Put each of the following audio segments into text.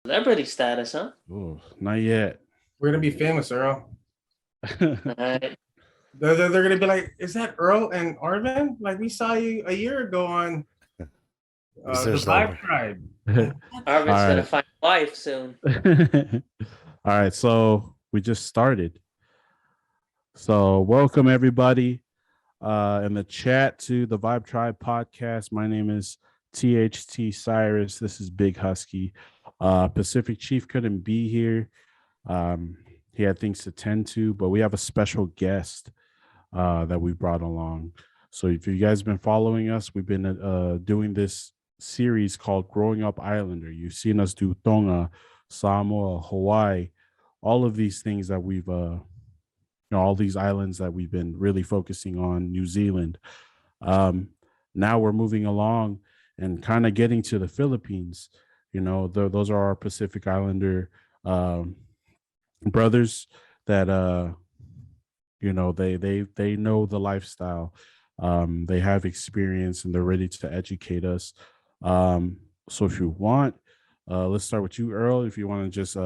Celebrity status, huh? Oh, not yet. We're gonna be famous, Earl. Alright. They're gonna be like, is that Earl and Arvin? Like we saw you a year ago on the Research Vibe level. Tribe. Arvin's gonna right. find a wife soon. All right, so we just started. So welcome everybody in the chat to the VybeTrybe podcast. My name is THT Cyrus. This is Big Husky. Pacific Chief couldn't be here. He had things to tend to, but we have a special guest that we brought along. So if you guys have been following us, we've been doing this series called Growing Up Islander. You've seen us do Tonga, Samoa, Hawaii, all of these things that we've all these islands that we've been really focusing on, New Zealand. Now we're moving along and kind of getting to the Philippines. Those are our Pacific Islander brothers that they know the lifestyle. They have experience and they're ready to educate us. So if you want, let's start with you, Earl. If you want to just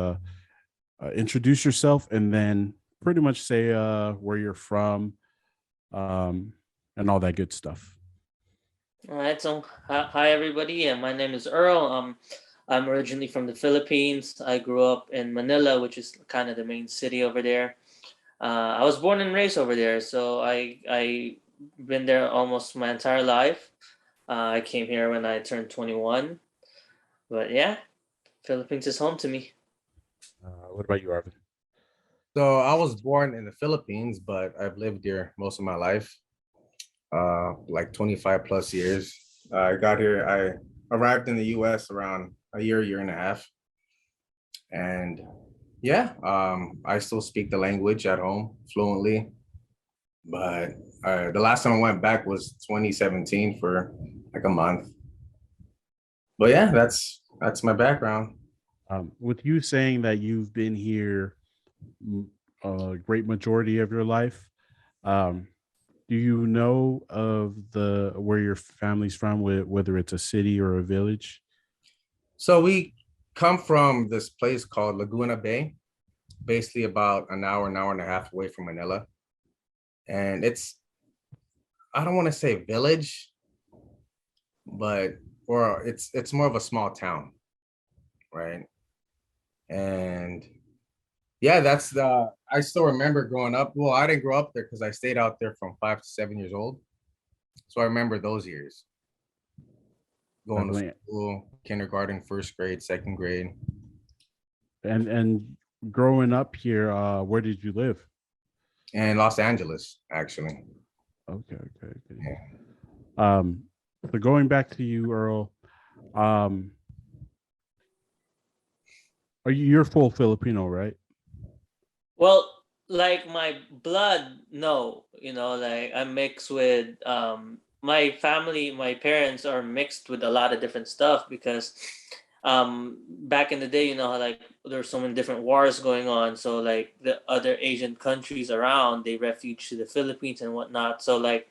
introduce yourself and then pretty much say where you're from, and all that good stuff. All right, so hi everybody. Yeah, my name is Earl. I'm originally from the Philippines. I grew up in Manila, which is kind of the main city over there. I was born and raised over there, so I been there almost my entire life. I came here when I turned 21, but yeah, Philippines is home to me. What about you, Arvin? So I was born in the Philippines, but I've lived here most of my life, like 25 plus years. I got here, I arrived in the US around a year and a half. And yeah, I still speak the language at home fluently. But the last time I went back was 2017 for like a month. But yeah, that's my background. With you saying that you've been here a great majority of your life, do you know of where your family's from, whether it's a city or a village? So we come from this place called Laguna Bay, basically about an hour and a half away from Manila. And I don't want to say village, but it's more of a small town, right? And yeah, I still remember growing up. Well, I didn't grow up there because I stayed out there from 5 to 7 years old. So I remember those years. Going to school, kindergarten, first grade, second grade. And growing up here, where did you live? In Los Angeles, actually. Okay. Yeah. So going back to you, Earl, you're full Filipino, right? Well, like my blood, no, like I'm mixed with my family, my parents are mixed with a lot of different stuff because back in the day, how like there's so many different wars going on. So like the other Asian countries around, they refuge to the Philippines and whatnot. So like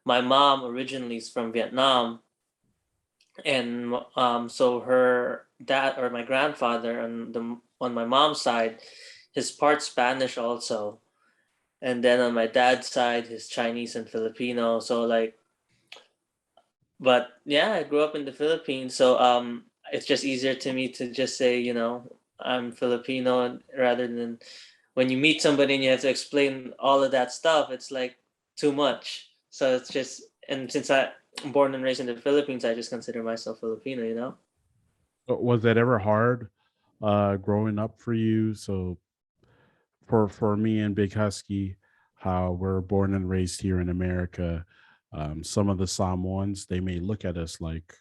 my mom originally is from Vietnam, and so her dad or my grandfather on my mom's side, his part Spanish also, and then on my dad's side, his Chinese and Filipino. So like, but yeah, I grew up in the Philippines, so it's just easier to me to just say, I'm Filipino, rather than when you meet somebody and you have to explain all of that stuff. It's like too much. So it's just, and since I'm born and raised in the Philippines, I just consider myself Filipino. Was that ever hard growing up for you? So for me and Big Husky, how we're born and raised here in America, some of the Samoans, they may look at us like,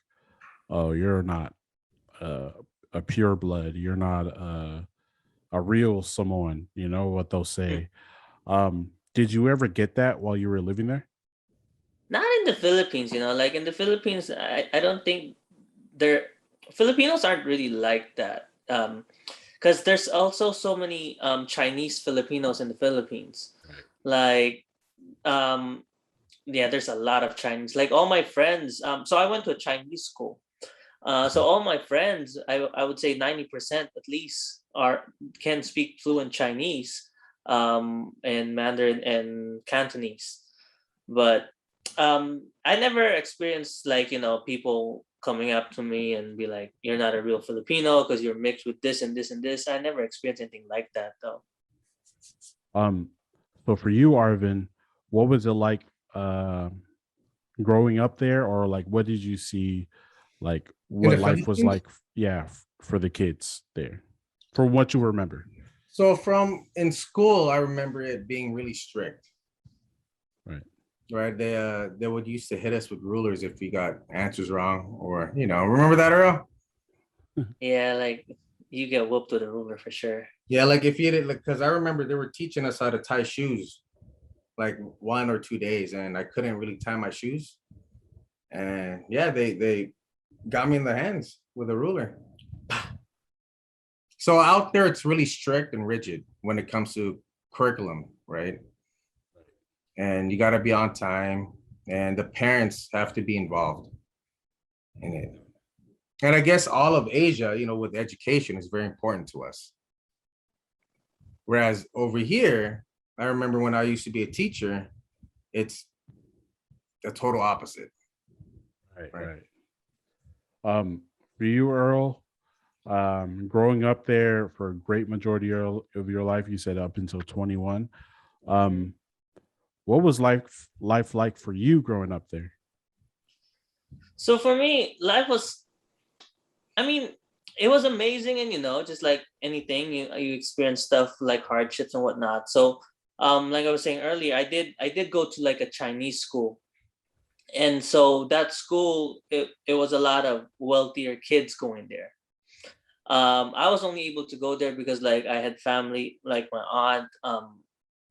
oh, you're not a pure blood, you're not a real Samoan, you know what they'll say. Did you ever get that while you were living there? Not in the Philippines, like in the Philippines, I don't think Filipinos aren't really like that. Because there's also so many Chinese Filipinos in the Philippines. Like, yeah, there's a lot of Chinese. Like all my friends. So I went to a Chinese school. So all my friends, I would say 90% at least can speak fluent Chinese, and Mandarin and Cantonese. But I never experienced like people coming up to me and be like, "You're not a real Filipino because you're mixed with this and this and this." I never experienced anything like that though. Um, so for you, Arvin, what was it like uh, growing up there, or like what did you see, like In the what life was Philippines? like? Yeah, for the kids there, from what you remember. So from in school, I remember it being really strict. Right. Right. They would used to hit us with rulers if we got answers wrong, or remember that, Earl? Yeah, like you get whooped with a ruler for sure. Yeah, like if you did, like, because I remember they were teaching us how to tie shoes like 1 or 2 days, and I couldn't really tie my shoes. And yeah, they got me in the hands with a ruler. So out there, it's really strict and rigid when it comes to curriculum, right? And you got to be on time, and the parents have to be involved in it. And I guess all of Asia, with education is very important to us. Whereas over here, I remember when I used to be a teacher, it's the total opposite. Right. Right. Right. For you, Earl, growing up there for a great majority of your life, you said up until 21. What was life like for you growing up there? So for me, life was, I mean, it was amazing, and just like anything, you experience stuff like hardships and whatnot. So, like I was saying earlier, I did go to like a Chinese school, and so that school, it was a lot of wealthier kids going there. I was only able to go there because like I had family, like my aunt,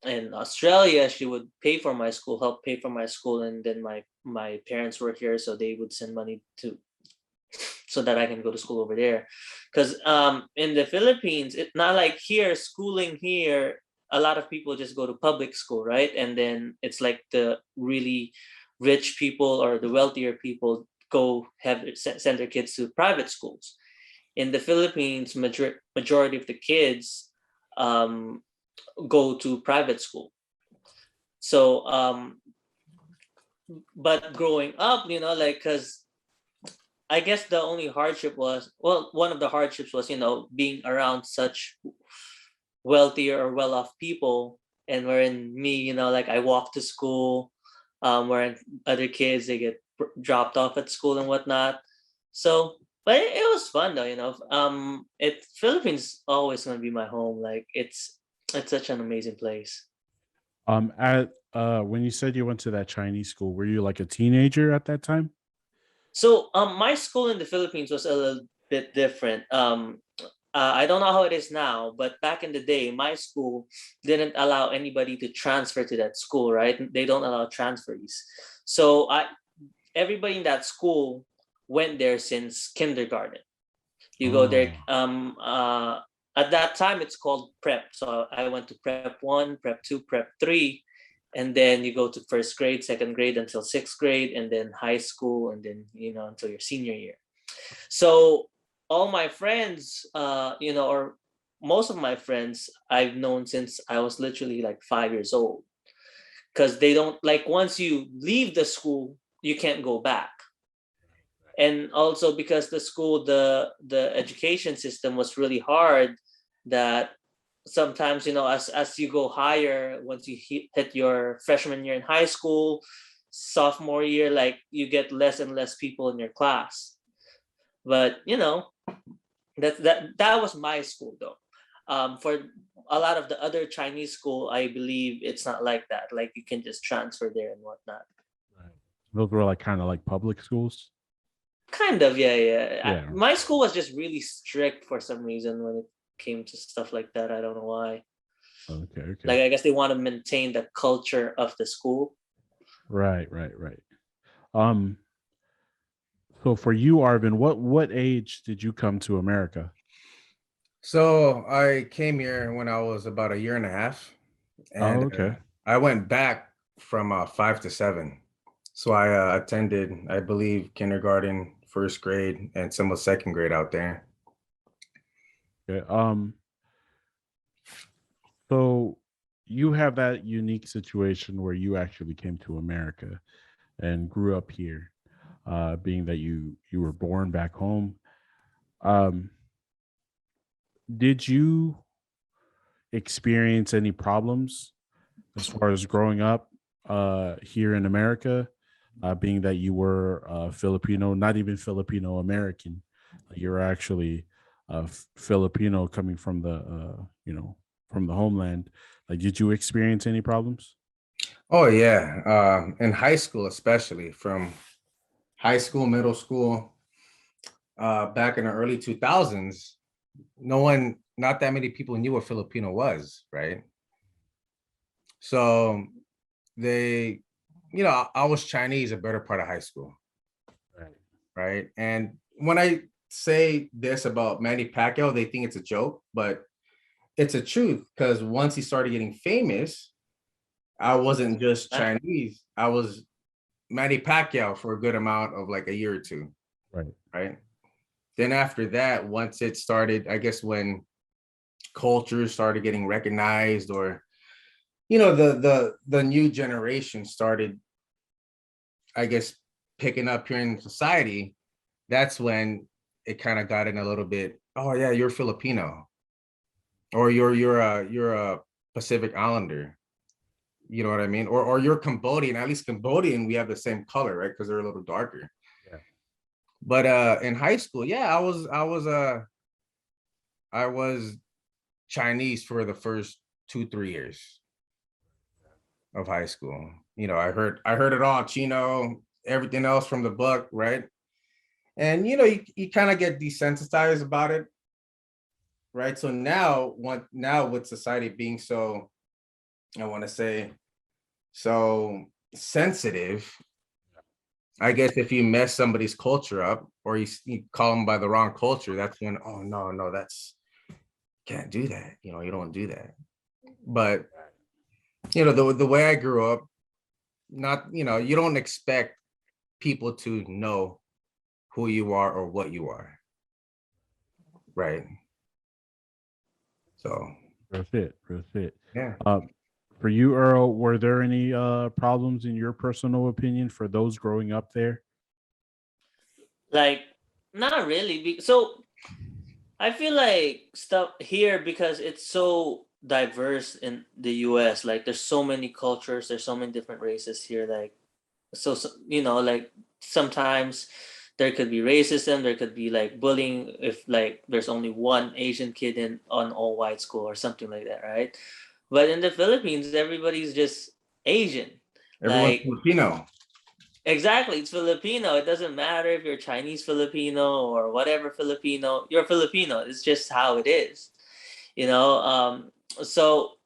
in Australia. She would pay for my school, help pay for my school, and then my parents were here, so they would send money to so that I can go to school over there. Because in the Philippines, it's not like here, schooling here, a lot of people just go to public school, right? And then it's like the really rich people or the wealthier people go send their kids to private schools. In the Philippines, majority of the kids um, go to private school. So, but growing up, like, because I guess the only hardship was, well, one of the hardships was, being around such wealthier or well-off people, and wherein me, like I walk to school, wherein other kids they get dropped off at school and whatnot. So, but it was fun though, it Philippines always gonna be my home. Like it's such an amazing place. At when you said you went to that Chinese school, were you like a teenager at that time? So my school in the Philippines was a little bit different. I don't know how it is now, but back in the day, my school didn't allow anybody to transfer to that school, right? They don't allow transferees. So everybody in that school went there since kindergarten. You go there. Oh, At that time, it's called prep. So I went to prep one, prep two, prep three, and then you go to first grade, second grade until sixth grade, and then high school, and then until your senior year. So all my friends, or most of my friends, I've known since I was literally like 5 years old. Because they don't like once you leave the school, you can't go back. And also because the school, the education system was really hard, that sometimes as you go higher, once you hit your freshman year in high school, sophomore year, like you get less and less people in your class. But that was my school though. For a lot of the other Chinese school, I believe it's not like that. Like you can just transfer there and whatnot. right. Those were like kind of like public schools. Kind of, yeah, yeah. Yeah. My school was just really strict for some reason when it came to stuff like that. I don't know why. Okay. Okay. Like I guess they want to maintain the culture of the school. Right. Right. Right. Um. So for you, Arvin, what age did you come to America? So I came here when I was about a year and a half, Oh, and okay. I went back from 5 to 7. So I attended, I believe, kindergarten, first grade and some of second grade out there. Yeah. So you have that unique situation where you actually came to America and grew up here, being that you were born back home. Um, did you experience any problems as far as growing up here in America, being that you were Filipino, not even Filipino American, you're actually Filipino coming from the from the homeland. Like, did you experience any problems? Oh yeah, in high school, especially from high school, middle school, back in the early 2000s, not that many people knew what Filipino was, right? So they, I was Chinese a better part of high school, Right. right? And when I say this about Manny Pacquiao, they think it's a joke, but it's a truth because once he started getting famous, I wasn't just Chinese. I was Manny Pacquiao for a good amount of like a year or two, Right. right? Then after that, once it started, I guess when cultures started getting recognized, or the new generation started, I guess, picking up here in society, that's when it kind of got in a little bit. Oh yeah, you're Filipino, or you're a Pacific Islander. You know what I mean? Or you're Cambodian. At least Cambodian, we have the same color, right? Because they're a little darker. Yeah. But in high school, yeah, I was Chinese for the first 2-3 years of high school. I heard it all, Chino, everything else from the book, right? And you kind of get desensitized about it, right? So now with society being so, I want to say, so sensitive, I guess if you mess somebody's culture up, or you call them by the wrong culture, that's when, oh no, that's can't do that. You don't do that. But the way I grew up, not you don't expect people to know who you are or what you are, right? So That's it. That's it. yeah. For you, Earl, were there any problems in your personal opinion for those growing up there? Like, not really. So I feel like stuff here, because it's so diverse in the US. Like, there's so many cultures, there's so many different races here. Like, so like sometimes there could be racism, there could be like bullying if like there's only one Asian kid in on all white school or something like that, right? But in the Philippines, everybody's just Asian. Everyone's Like, Filipino. exactly, it's Filipino. It doesn't matter if you're Chinese Filipino or whatever Filipino, you're Filipino. It's just how it is, you know. So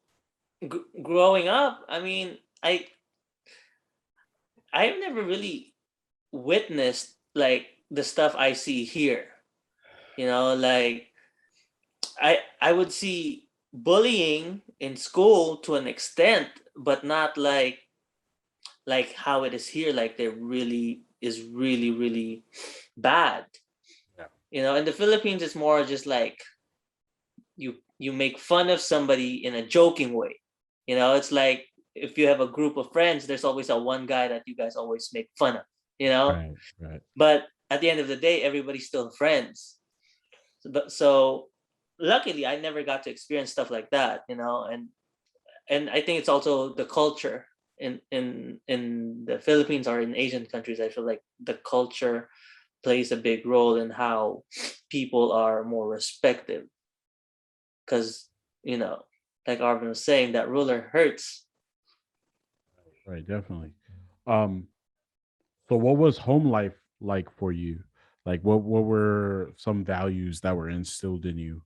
growing up, I mean, I've never really witnessed like the stuff I see here. Like I would see bullying in school to an extent, but not like how it is here. Like there really is really really bad. Yeah. In the Philippines, it's more just like you make fun of somebody in a joking way. It's like if you have a group of friends, there's always a one guy that you guys always make fun of. You know, Right. Right. but at the end of the day, everybody's still friends. So luckily, I never got to experience stuff like that. And I think it's also the culture in the Philippines or in Asian countries. I feel like the culture plays a big role in how people are more respected, because like Arvin was saying, that ruler hurts. Right. Definitely. Um. So, what was home life like for you? Like, what were some values that were instilled in you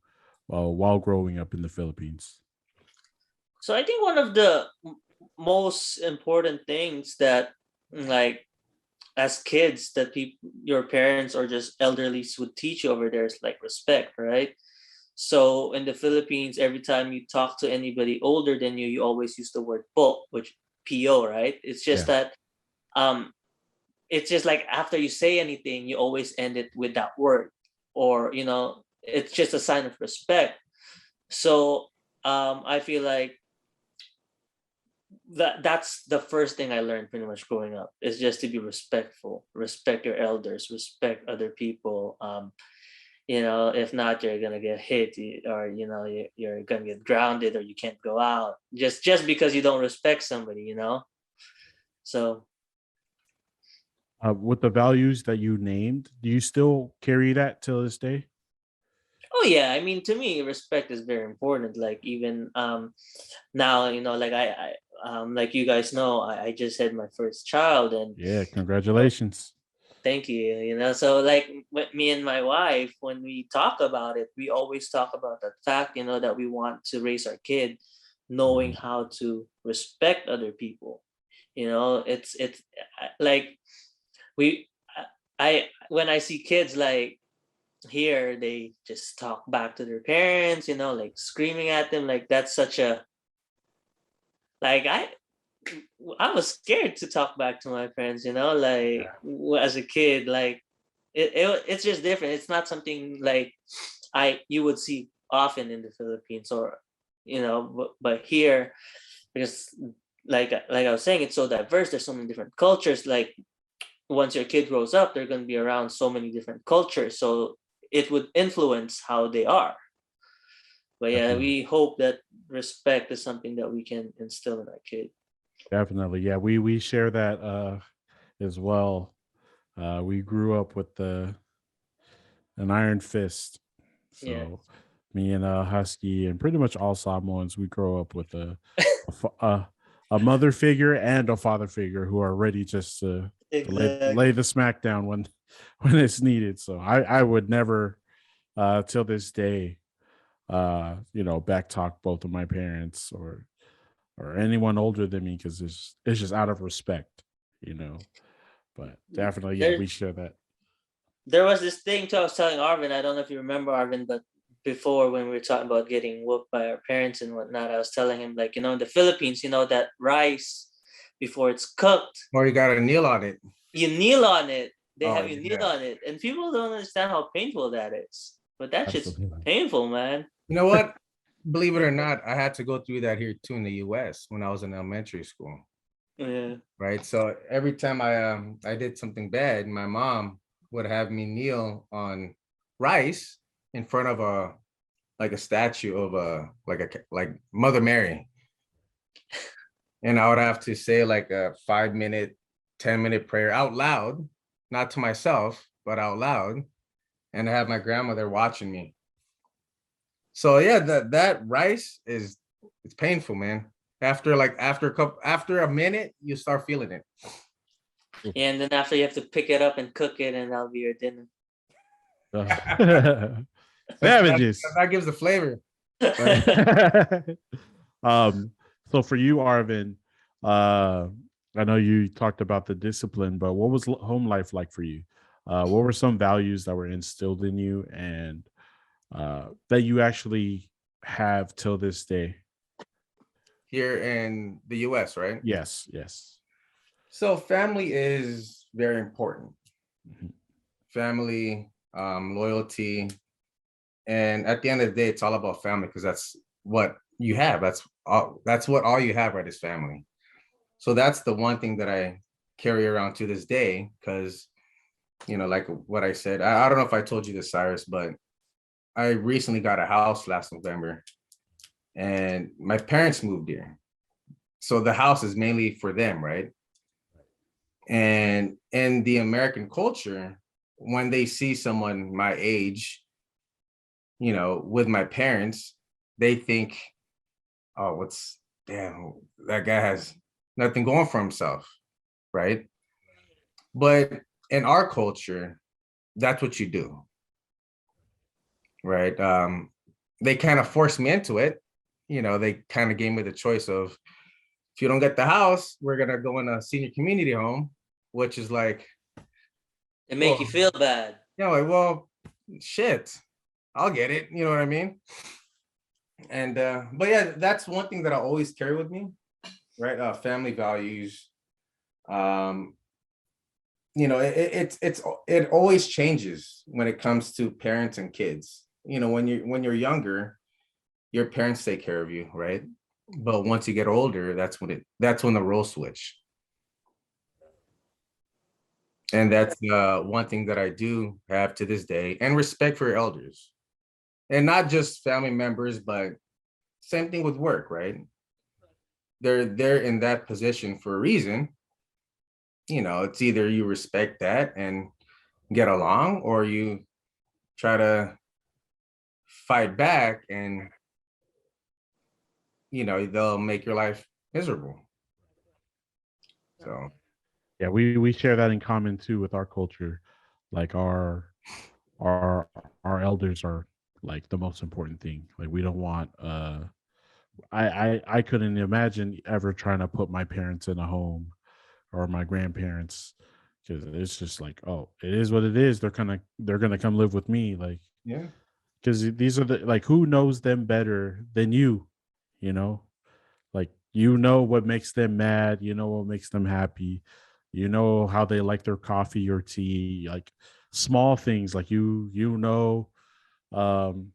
while growing up in the Philippines? So I think one of the most important things that, like, as kids, that your parents or just elderlies would teach you over there is like respect, right? So in the Philippines, every time you talk to anybody older than you always use the word po, which po, right? It's just Yeah. that um it's just like after you say anything, you always end it with that word, or it's just a sign of respect. So I feel like that's the first thing I learned pretty much growing up, is just to be respectful, respect your elders, respect other people. If not, you're gonna get hit, or you're gonna get grounded, or you can't go out just because you don't respect somebody. So With the values that you named, do you still carry that till this day? oh yeah, I mean, to me, respect is very important. Like, even now, like like you guys know, I just had my first child, and Yeah, congratulations. thank you. So like with me and my wife, when we talk about it, we always talk about the fact, that we want to raise our kid knowing how to respect other people. It's like we I when I see kids like here, they just talk back to their parents, like screaming at them. Like, that's such a, like, I was scared to talk back to my parents, like as a kid. Like, it's just different. It's not something like you would see often in the Philippines, or but here, because like I was saying, it's so diverse. There's so many different cultures. Like, once your kid grows up, they're going to be around so many different cultures, so it would influence how they are. But yeah, Definitely. we hope that respect is something that we can instill in our kid. Definitely. Yeah, we share that as well. We grew up with an iron fist. Yeah. So me and Husky and pretty much all Samoans, we grow up with a mother figure and a father figure who are ready just to lay Exactly. the smackdown when it's needed. So I would never till this day back talk both of my parents or anyone older than me, because it's just out of respect. But definitely, yeah, There, we share that. there was this thing too. I was telling Arvin. I don't know if you remember, Arvin, but before, when we were talking about getting whooped by our parents and whatnot, I was telling him, like, in the Philippines, that rice, before it's cooked, Or you gotta kneel on it. you kneel on it. They Oh have you kneel yeah. on it, and people don't understand how painful that is. But that shit's Absolutely. painful, man. You know what? Believe it or not, I had to go through that here too in the US when I was in elementary school. Yeah. Right. So every time I did something bad, my mom would have me kneel on rice in front of a statue of like Mother Mary. And I would have to say like a 5-minute, 10-minute prayer out loud, not to myself, but out loud. And I have my grandmother watching me. So yeah, that rice it's painful, man. After a minute, you start feeling it. And then after, you have to pick it up and cook it, and that'll be your dinner. Savages. That gives the flavor. um, so for you, Arvin, uh, I know you talked about the discipline, but what was home life like for you? What were some values that were instilled in you and that you actually have till this day? Here in the US, right? Yes, yes. So family is very important. Mhm. Family, loyalty, and at the end of the day, it's all about family because that's what you have. That's what all you have, right? Is family. So that's the one thing that I carry around to this day because, like what I said, I don't know if I told you this, Cyrus, but I recently got a house last November, and my parents moved here. So the house is mainly for them, right? And in the American culture, when they see someone my age, with my parents, they think, oh, damn, that guy has nothing going for himself, right? But in our culture, that's what you do, right? They kind of forced me into it. They kind of gave me the choice of, if you don't get the house, we're gonna go in a senior community home, which is like, It make you well, feel bad. well, shit, I'll get it. You know what I mean? And but yeah, that's one thing that I always carry with me, right? Family values, um, it always changes when it comes to parents and kids. When you're younger, your parents take care of you, right? But once you get older, that's when the role switch. And that's one thing that I do have to this day, and respect for your elders. And not just family members, but same thing with work, right? They're in that position for a reason. It's either you respect that and get along, or you try to fight back, and they'll make your life miserable. So Yeah, we share that in common too with our culture. Like our our elders are like the most important thing. Like we don't want I couldn't imagine ever trying to put my parents in a home or my grandparents, because it's just like, oh, it is what it is. They're gonna come live with me, like, yeah, because these are the, like, who knows them better than you know like, what makes them mad, what makes them happy, how they like their coffee or tea, like small things, like um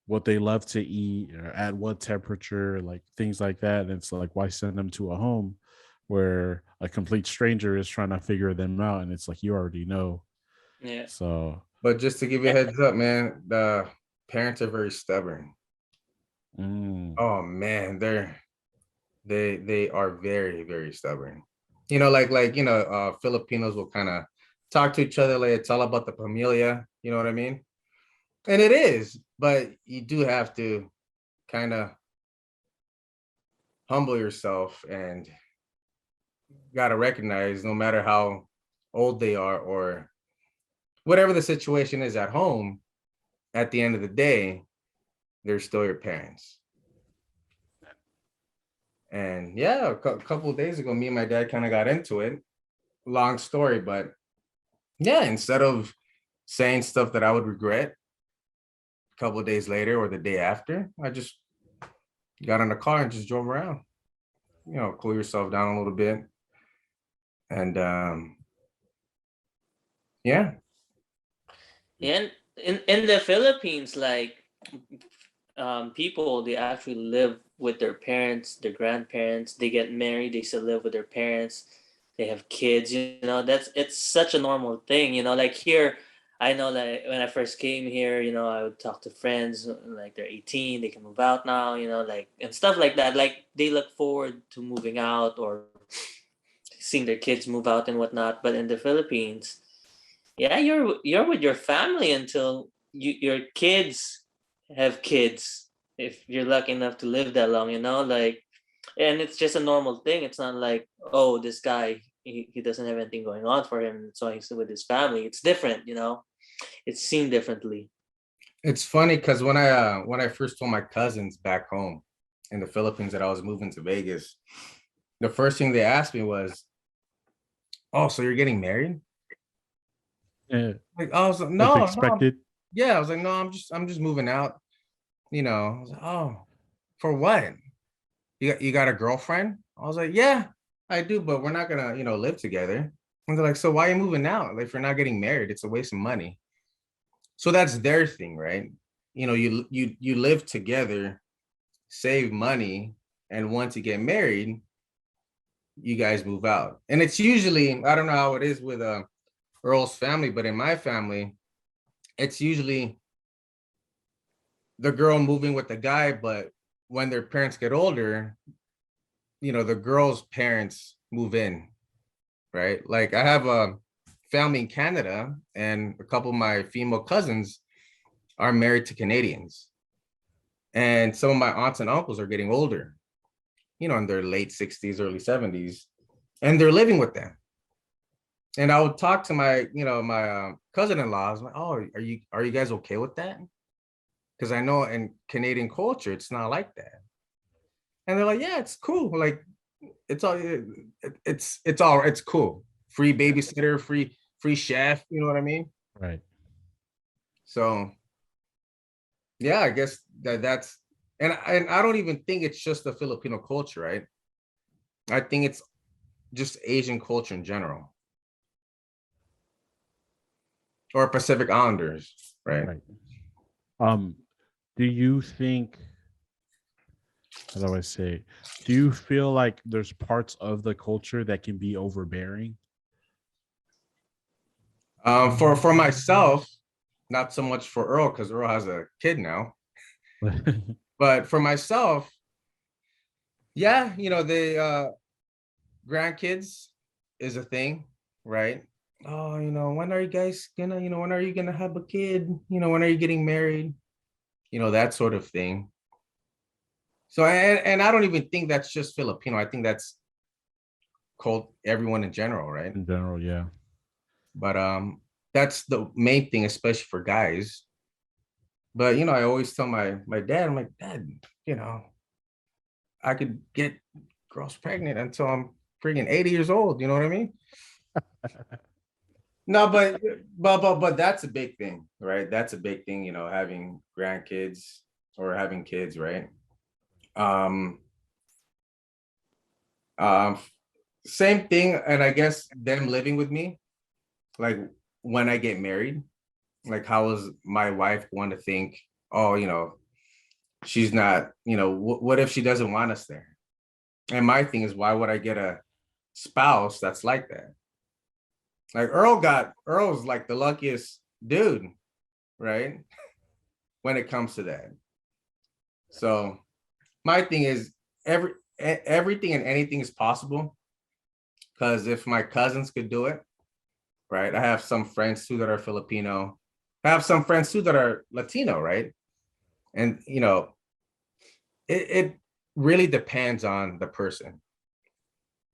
what they love to eat or at what temperature, like things like that. And it's like, why send them to a home where a complete stranger is trying to figure them out? And it's like, you already know. Yeah. So, but just to give you a heads up, man, the parents are very stubborn. mm, Oh man, they are very, very stubborn. Filipinos will kind of talk to each other like it's all about the familia, you know what I mean? And it is, but you do have to kind of humble yourself, and got to recognize, no matter how old they are or whatever the situation is at home, at the end of the day, they're still your parents. And yeah, couple of days ago, me and my dad kind of got into it. Long story, but yeah, instead of saying stuff that I would regret a couple of days later or the day after, I just got in the car and just drove around. Cool yourself down a little bit. And yeah. And in the Philippines, like people, they actually live with their parents, their grandparents. They get married, they still live with their parents. They have kids. It's such a normal thing. Like here, I know like when I first came here, I would talk to friends like they're 18, they can move out now. Like and stuff like that. Like they look forward to moving out or seeing their kids move out and whatnot. But in the Philippines, yeah, you're with your family until your kids have kids. If you're lucky enough to live that long, like, and it's just a normal thing. It's not like, oh, this guy he doesn't have anything going on for him, so he's with his family. It's different. It's seen differently. It's funny because when I first told my cousins back home in the Philippines that I was moving to Vegas, the first thing they asked me was, "Oh, so you're getting married?" yeah, Like, I was like, as "No, no." expected. Yeah, I was like, "No, I'm just moving out." I was like, "Oh, for what? You got a girlfriend?" I was like, "Yeah, I do, but we're not gonna, live together." And they're like, "So why are you moving out? Like, if you're not getting married, it's a waste of money." So that's their thing, right? You live together, save money, and once you get married, you guys move out. And it's usually, I don't know how it is with Earl's family, but in my family, it's usually the girl moving with the guy, but when their parents get older, the girl's parents move in, right? Like I have a family in Canada, and a couple of my female cousins are married to Canadians. And some of my aunts and uncles are getting older, in their late 60s, early 70s, and they're living with them. And I would talk to my cousin-in-law. I was like, "Oh, are you guys okay with that?" Because I know in Canadian culture, it's not like that. And they're like, "Yeah, it's cool. Like, it's cool. Free babysitter, free chef. You know what I mean?" Right. So yeah, I guess that's and I don't even think it's just the Filipino culture, right? I think it's just Asian culture in general. or Pacific Islanders, right? Right. Um, do you think, how do I say, do you feel like there's parts of the culture that can be overbearing? For myself, not so much for Earl because Earl has a kid now, but for myself, yeah, the grandkids is a thing, right? Oh, when are you guys gonna, when are you gonna have a kid? When are you getting married? That sort of thing. So, and I don't even think that's just Filipino. I think that's called everyone in general, right? In general, yeah. But that's the main thing, especially for guys. But I always tell my dad, I'm like, Dad, I could get girls pregnant until I'm freaking 80 years old. You know what I mean? No, but that's a big thing, right? That's a big thing, having grandkids or having kids, right? Um, um, Same thing, and I guess them living with me, like when I get married, like how is my wife going to think, oh, she's not, what if she doesn't want us there? And my thing is, why would I get a spouse that's like that? Like Earl's like the luckiest dude, right? When it comes to that. So my thing is everything and anything is possible. Because if my cousins could do it, right? I have some friends too that are Filipino. I have some friends too that are Latino, right? And it really depends on the person,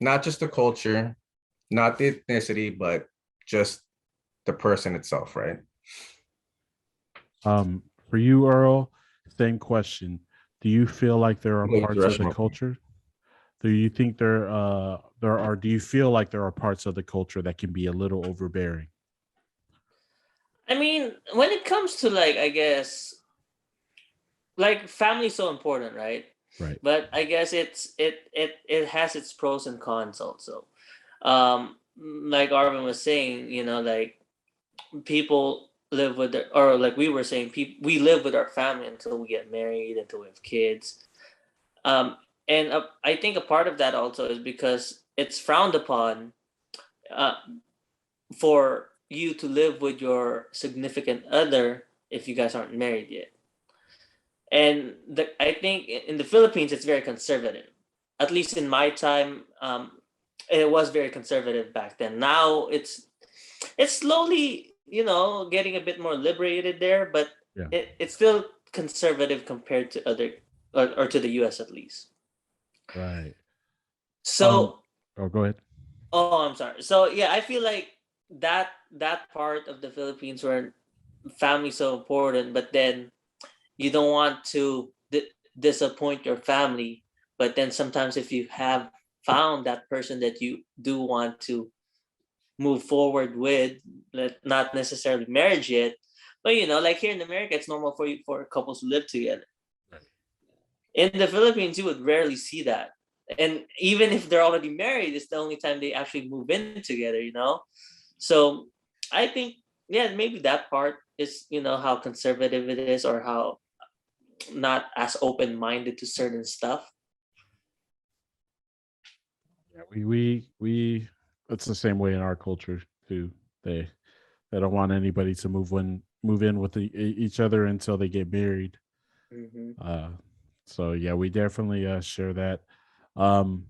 not just the culture, not the ethnicity, but just the person itself, right? For you, Earl, same question. Do you feel like there are Go to the parts of the restaurant. culture? Do you think there are? Do you feel like there are parts of the culture that can be a little overbearing? I mean, when it comes to like, I guess, like family's so important, right? Right. But I guess it has its pros and cons also. Like Arvin was saying, like people live with their, or like we were saying, we live with our family until we get married, until we have kids. Um, and I think a part of that also is because it's frowned upon uh, for you to live with your significant other if you guys aren't married yet. And I think in the Philippines it's very conservative. At least in my time, it was very conservative back then. Now it's slowly, getting a bit more liberated there, but Yeah. it's still conservative compared to other, or to the U.S. at least. Right. Um. So, Oh, go ahead. oh, I'm sorry. So yeah, I feel like that part of the Philippines where family so important, but then you don't want to disappoint your family. But then sometimes if you have found that person that you do want to move forward with, not necessarily marriage yet, but like here in America, it's normal for couples to live together. Right. In the Philippines, you would rarely see that. And even if they're already married, it's the only time they actually move in together. So I think, yeah, maybe that part is, how conservative it is, or how not as open-minded to certain stuff. Yeah. We. It's the same way in our culture too. They they don't want anybody to move in with each other until they get married. Mm-hmm. Uh. So yeah, we definitely share that. Um.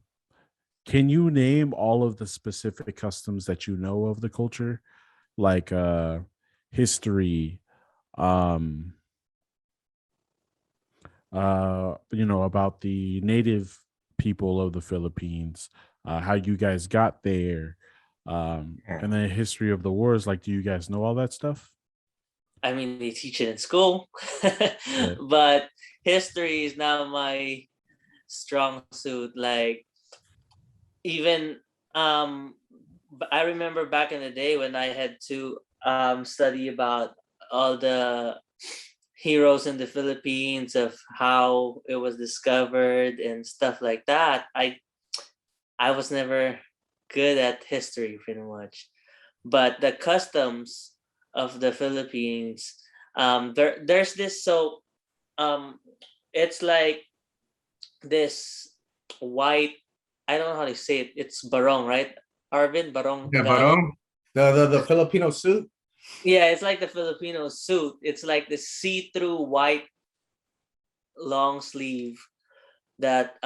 Can you name all of the specific customs that you know of the culture, like history, um, about the native people of the Philippines, how you guys got there, and the history of the wars? Like, do you guys know all that stuff? I mean, they teach it in school, Yeah. but history is not my strong suit. Like, even I remember back in the day when I had to study about all the heroes in the Philippines, of how it was discovered and stuff like that. I was never good at history, pretty much. But the customs, of the Philippines. There's this, so it's like this white, I don't know how to say it. It's barong, right? Arvin, barong Yeah, Tagalog. Barong, the Filipino suit. Yeah, it's like the Filipino suit. It's like the see-through white long sleeve that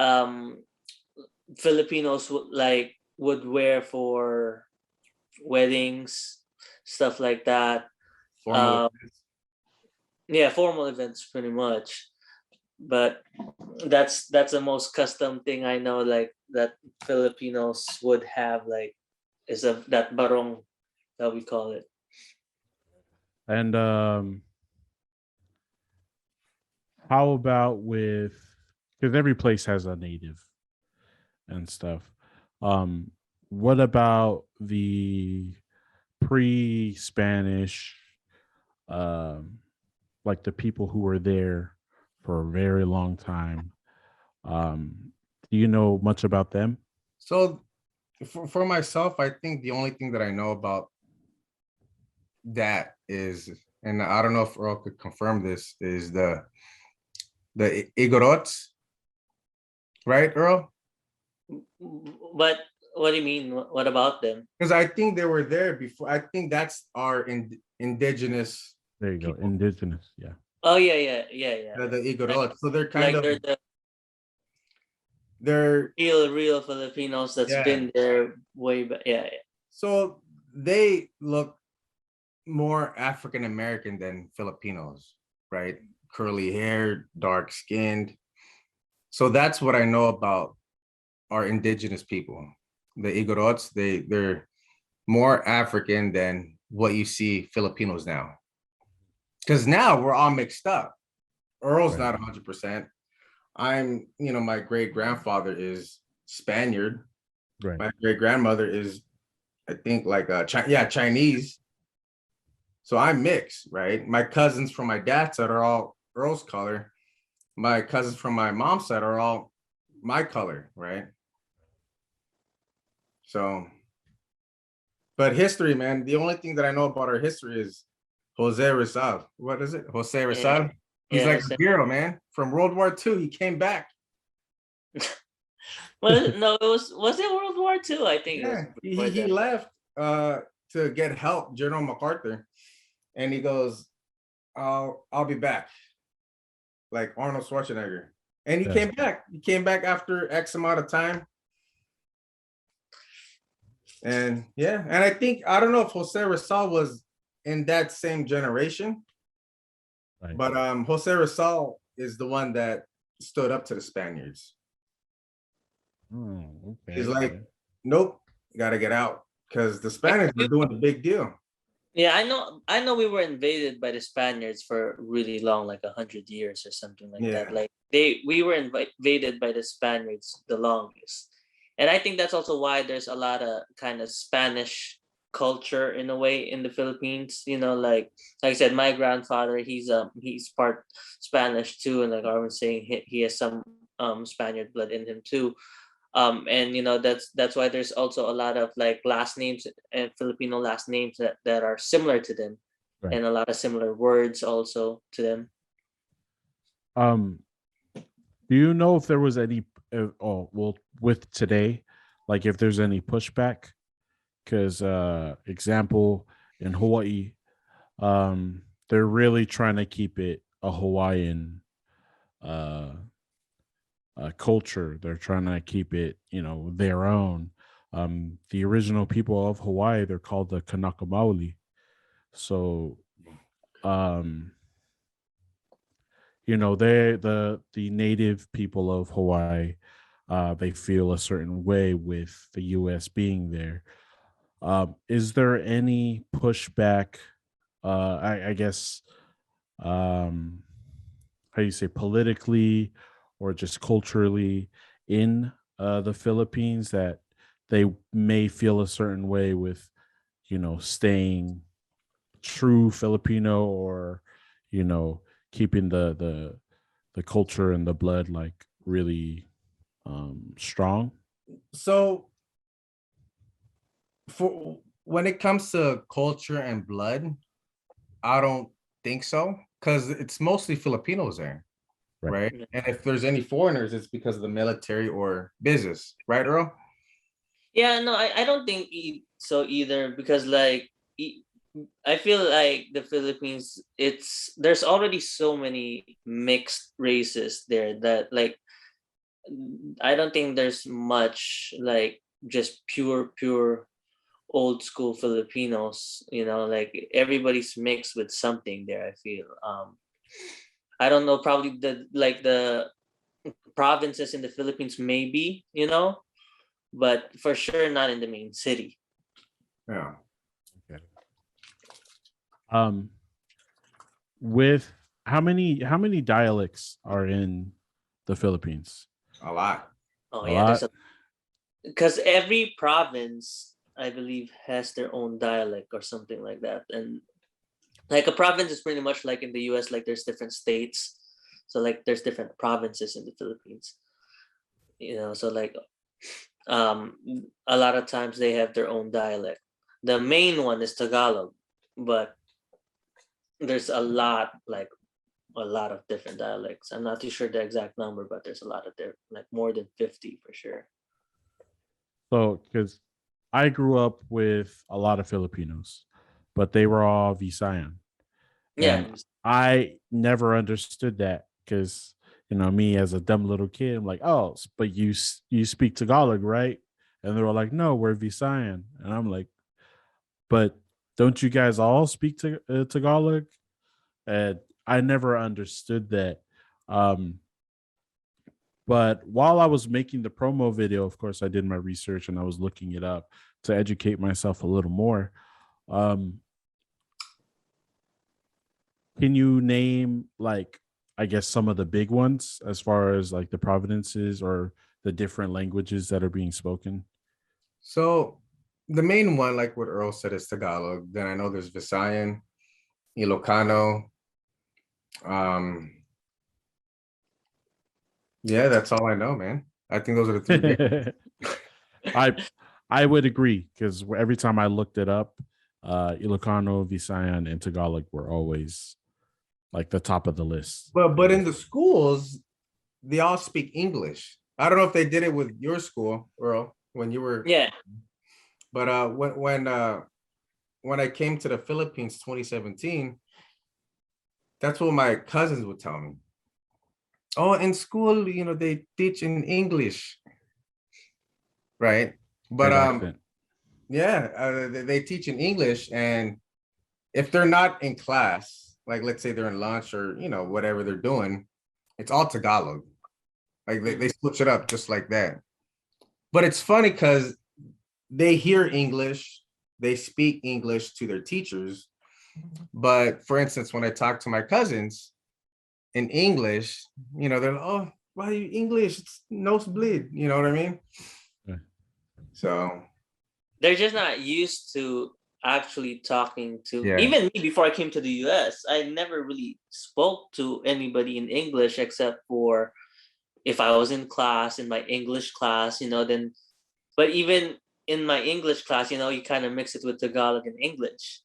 Filipinos would wear for weddings, stuff like that. Formal Um, events. yeah, formal events pretty much. But that's the most custom thing I know, like that Filipinos would have, like, is that barong that we call it. And how about with, because every place has a native and stuff. What about the pre-Spanish, um, like the people who were there for a very long time? Do you know much about them? So for myself, I think the only thing that I know about that is, and I don't know if Earl could confirm this, is the Igorots, right, Earl? But what do you mean? What about them? Because I think they were there before. I think that's our indigenous There you go, people, indigenous. Yeah. Oh yeah, yeah, yeah, yeah. the Like, Igorots. So they're kind like of they're the they're real Filipinos that's yeah. been there way back. Yeah, yeah. So they look more African American than Filipinos, right? Curly hair, dark skinned. So that's what I know about our indigenous people. The Igorots, they're more African than what you see Filipinos now. Because now we're all mixed up. Earl's Right. not 100%. I'm, my great grandfather is Spaniard. Right. My great grandmother is, I think, like Chinese. So I'm mixed, right? My cousins from my dad's side are all Earl's color. My cousins from my mom's side are all my color, right? So, but history, man, the only thing that I know about our history is Jose Rizal. What is it? Jose Yeah, Rizal. He's yeah, like Jose. a hero, man. From World War II, he came back. Well, no, was it World War II? I think it was Yeah, before he that. left to get help, General MacArthur, and he goes, I'll be back, like Arnold Schwarzenegger. And he Yeah. came back. He came back after X amount of time. And yeah, and I don't know if Jose Rizal was in that same generation, Right. but Jose Rizal is the one that stood up to the Spaniards. Oh, okay. He's like, okay. nope, gotta get out. Because the Spaniards were doing the big deal. Yeah, I know we were invaded by the Spaniards for really long, like 100 years or something like that. Yeah. Like we were invaded by the Spaniards the longest, and I think that's also why there's a lot of kind of Spanish culture in a way in the Philippines. Like I said, my grandfather, he's part Spanish too, and like I was saying, he has some Spaniard blood in him too. And that's why there's also a lot of like last names and Filipino last names that are similar to them, Right. and a lot of similar words also to them. Do you know if there was any? With today, like if there's any pushback? Because example in Hawaii, they're really trying to keep it a Hawaiian uh, culture. They're trying to keep it, their own. The original people of Hawaii, they're called the Kanaka Maoli. So, um, they the native people of Hawaii, they feel a certain way with the U.S. being there. Is there any pushback? I guess, um, how you say, politically or just culturally in the Philippines, that they may feel a certain way with, staying true Filipino, or, you know, keeping the culture and the blood like really strong. So for when it comes to culture and blood, I don't think so, because it's mostly Filipinos there, right? Yeah. And if there's any foreigners, it's because of the military or business, right, Earl? Yeah, no, I don't think so either, because like I feel like the Philippines, there's already so many mixed races there that like I don't think there's much like just pure old school Filipinos, like everybody's mixed with something there, I feel. I don't know, probably the provinces in the Philippines maybe, but for sure not in the main city. Yeah, Okay. Um, with how many dialects are in the Philippines? a lot. Oh A yeah, lot. because every province I believe has their own dialect or something like that. And like a province is pretty much like in the US, like there's different states. So like there's different provinces in the Philippines. So like um a lot of times they have their own dialect. The main one is Tagalog, but there's a lot of different dialects. I'm not too sure the exact number, but there's a lot of there, like more than 50 for sure. So, because I grew up with a lot of Filipinos, but they were all Visayan, Yeah. and I never understood that because me as a dumb little kid, I'm like, oh, but you speak Tagalog, right? And they were like, no, we're Visayan, and I'm like, but don't you guys all speak Tagalog? And I never understood that. Um, but while I was making the promo video, of course, I did my research and I was looking it up to educate myself a little more. Um, can you name, like, I guess, some of the big ones as far as like the provinces or the different languages that are being spoken? So the main one, like what Earl said, is Tagalog. Then I know there's Visayan, Ilocano. Um, yeah, that's all I know, man. I think those are the three big. I I would agree because every time I looked it up, Ilocano, Visayan, and Tagalog were always like the top of the list. But in the schools, they all speak English. I don't know if they did it with your school, Earl, when you were. Yeah. But when I came to the Philippines 2017, that's what my cousins would tell me. Oh, in school, they teach in English, right? But Right accent. yeah, they teach in English, and if they're not in class, like let's say they're in lunch or whatever they're doing, it's all Tagalog. Like they switch it up just like that. But it's funny because they hear English, they speak English to their teachers. But for instance, when I talk to my cousins in English, they're like, oh, why are you English? It's nosebleed. You know what I mean? Yeah. So They're just not used to actually talking to, yeah. even me before I came to the US. I never really spoke to anybody in English except for if I was in class, in my English class, then, but even in my English class, you kind of mix it with Tagalog and English.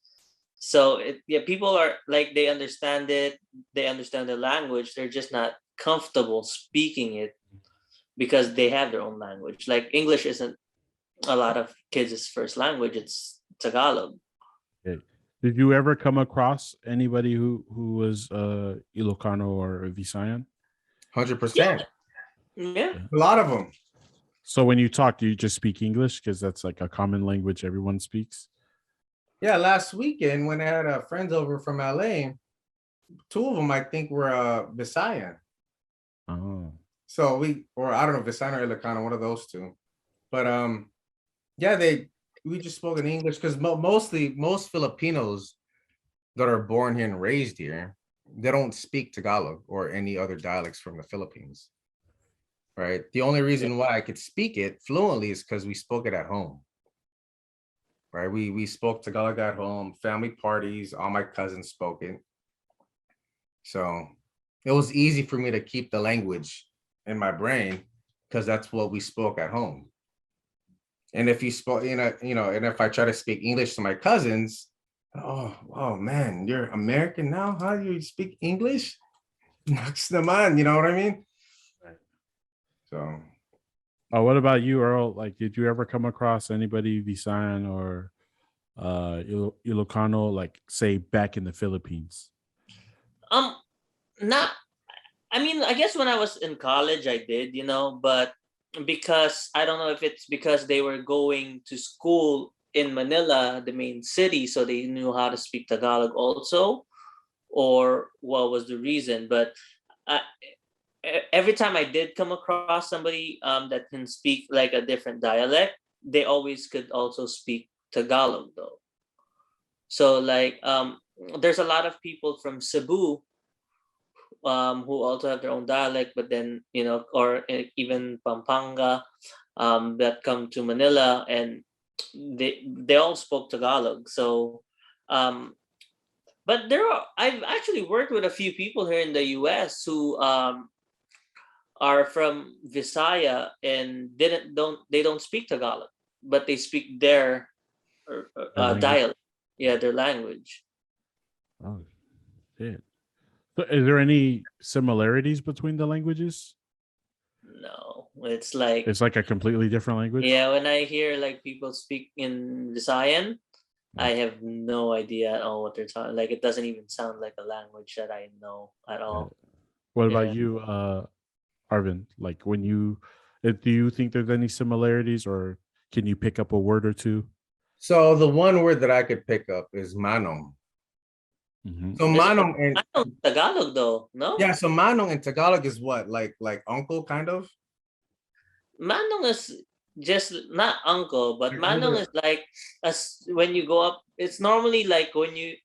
So yeah, people are like, they understand it, they understand the language, they're just not comfortable speaking it because they have their own language. Like English isn't a lot of kids' first language, it's Tagalog. Okay. Did you ever come across anybody who was Ilocano or Visayan? 100%. Yeah. A lot of them. So when you talk, do you just speak English because that's like a common language everyone speaks? Yeah, last weekend when I had friends over from LA, two of them I think were Visayan. Oh, So or I don't know, Visayan or Ilocano, one of those two. But yeah, we just spoke in English because mostly most Filipinos that are born here and raised here, they don't speak Tagalog or any other dialects from the Philippines. Right. The only Yeah. reason why I could speak it fluently is because we spoke it at home. Right. We spoke Tagalog at home, family parties, all my cousins spoke it. So it was easy for me to keep the language in my brain because that's what we spoke at home. And if you spoke, and if I try to speak English to my cousins, Oh man, you're American now? How do you speak English? Naks naman, you know what I mean? Right. So Oh, what about you, Earl? Like, did you ever come across anybody Visayan or Ilocano, like say back in the Philippines? Um, not. I mean, I guess when I was in college, I did, but because I don't know if it's because they were going to school in Manila, the main city, so they knew how to speak Tagalog also, or what was the reason. But I, every time I did come across somebody that can speak like a different dialect, they always could also speak Tagalog though. So like there's a lot of people from Cebu who also have their own dialect, but then or even Pampanga that come to Manila, and they all spoke Tagalog. So, um, but I've actually worked with a few people here in the U.S. who are from Visaya and they don't speak Tagalog, but they speak their Their language. dialect, yeah, their language. Oh, shit. So is there any similarities between the languages? No, it's like, It's like a completely different language. yeah, when I hear like people speak in Visayan, Yeah. I have no idea at all what they're talking. Like it doesn't even sound like a language that I know at Yeah. all. What about Yeah. you, Arvin? Like when do you think there's any similarities, or can you pick up a word or two? so the one word that I could pick up is manong. Mm-hmm. So Is manong and I don't Tagalog though, no? yeah, so manong in Tagalog is what? Like uncle kind of? Manong is just not uncle, but Like manong is older. like as when you go up, it's normally like when you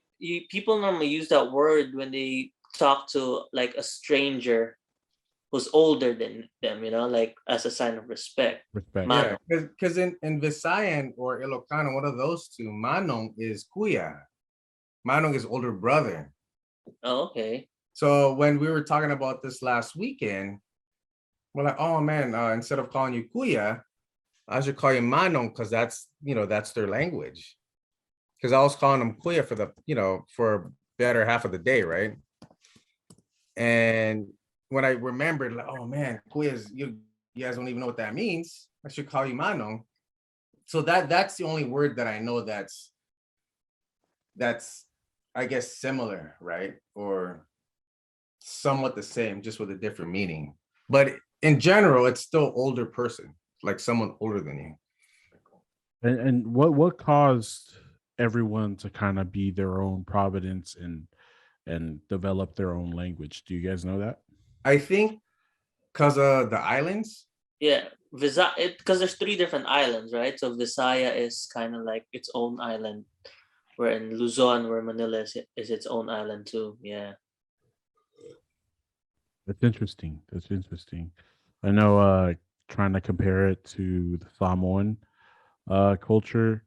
people normally use that word when they talk to like a stranger who's older than them, like as a sign of respect. Respect. Yeah, Manong. because in Visayan or Ilocano, one of those two, manong is kuya. Manong is older brother. Oh, okay. So when we were talking about this last weekend, we're like, oh man, instead of calling you kuya, I should call you manong because that's their language. Because I was calling them kuya for for better half of the day, right? And when I remembered, like, oh man, kuya is you guys don't even know what that means. I should call you manong. So that's the only word that I know that's I guess similar, right? Or somewhat the same, just with a different meaning. But in general, it's still older person, like someone older than you. And what caused everyone to kind of be their own providence and develop their own language? Do you guys know that? I think because of the islands. Yeah, because there's three different islands, right? So Visaya is kind of like its own island, where in Luzon, where Manila is its own island too. Yeah. That's interesting. That's interesting. I know trying to compare it to the Samoan culture,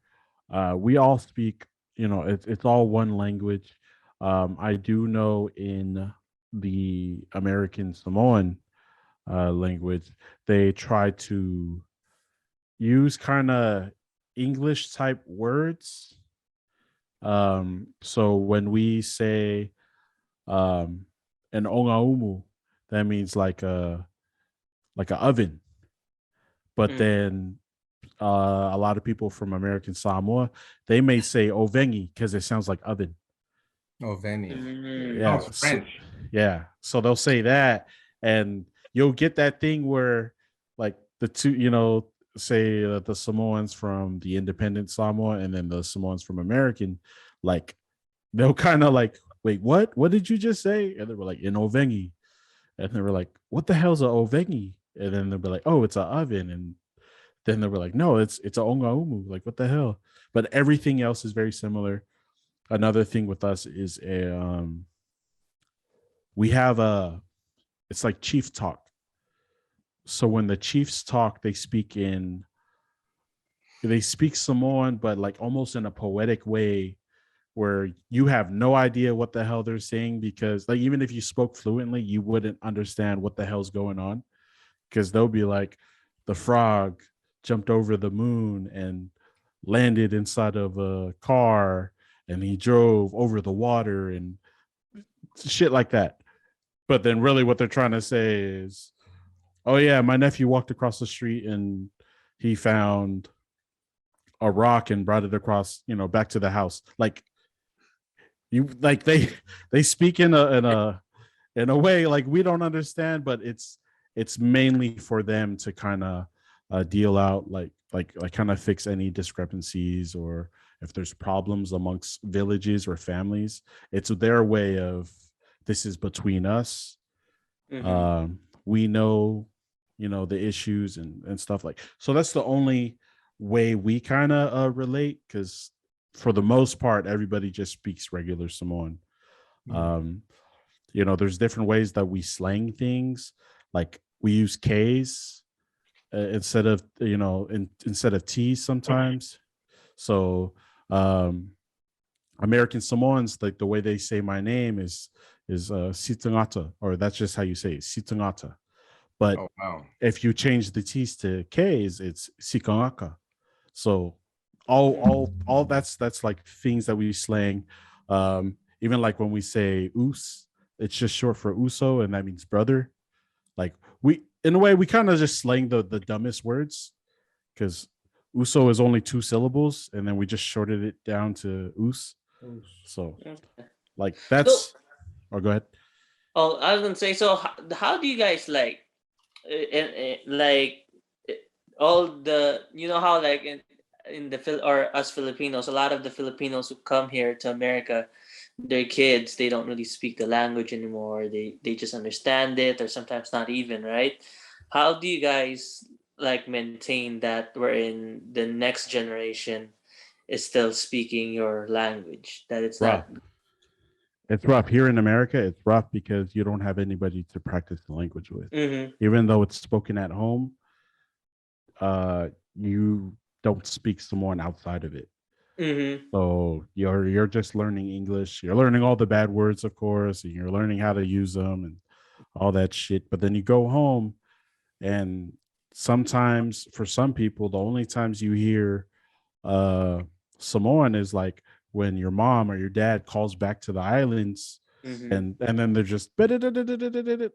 we all speak, it's all one language. I do know in the American Samoan language, they try to use kind of English type words. So when we say um, an ongaumu, that means like a oven. But Mm. then a lot of people from American Samoa, they may say ovengi because it sounds like oven. Oh, Veni. Oh, Mm. Yeah. it's French. Yeah. So they'll say that, and you'll get that thing where, like, the two, say the Samoans from the independent Samoa and then the Samoans from American, like, they'll kind of like, wait, what? What did you just say? And they were like, in ovengi. And they were like, what the hell's a ovengi? And then they'll be like, oh, it's an oven. And then they were like, no, it's a ongaumu. Like, what the hell? But everything else is very similar. Another thing with us is we have it's like chief talk. So when the chiefs talk, they speak Samoan, but like almost in a poetic way where you have no idea what the hell they're saying, because like even if you spoke fluently, you wouldn't understand what the hell's going on, because they'll be like, the frog jumped over the moon and landed inside of a car, and he drove over the water and shit like that. But then really what they're trying to say is, oh yeah, my nephew walked across the street and he found a rock and brought it across, back to the house. Like you, like they speak in a way like we don't understand, but it's mainly for them to kind of deal out like kind of fix any discrepancies, or if there's problems amongst villages or families, it's their way of, this is between us. Mm-hmm. We know, the issues and stuff like. So that's the only way we kind of relate, because for the most part, everybody just speaks regular Samoan. Um, there's different ways that we slang things. Like we use K's instead of instead of T's sometimes. So American Samoans, like the way they say my name is Sitangata, or that's just how you say it, Sitangata. But Oh wow. if you change the T's to K's, it's Sikangaka. So all that's like things that we slang. Even like when we say us, it's just short for uso, and that means brother. Like we, in a way, we kind of just slang the dumbest words, because uso is only 2 syllables, and then we just shorted it down to us. So Okay. like So, that's, or go ahead. oh, I was gonna say. So, how do you guys like, like, uh, all the, how like in the or us Filipinos, a lot of the Filipinos who come here to America, their kids, they don't really speak the language anymore. They just understand it, or sometimes not even, right? How do you guys like maintain that wherein the next generation is still speaking your language, that it's Rough. not. It's rough here in America. It's rough because you don't have anybody to practice the language with. Mm-hmm. Even though it's spoken at home, you don't speak Samoan outside of it. Mm-hmm. So you're just learning English. You're learning all the bad words, of course, and you're learning how to use them and all that shit. But then you go home, and sometimes for some people, the only times you hear uh Samoan is like when your mom or your dad calls back to the islands, Mm-hmm. and then they're just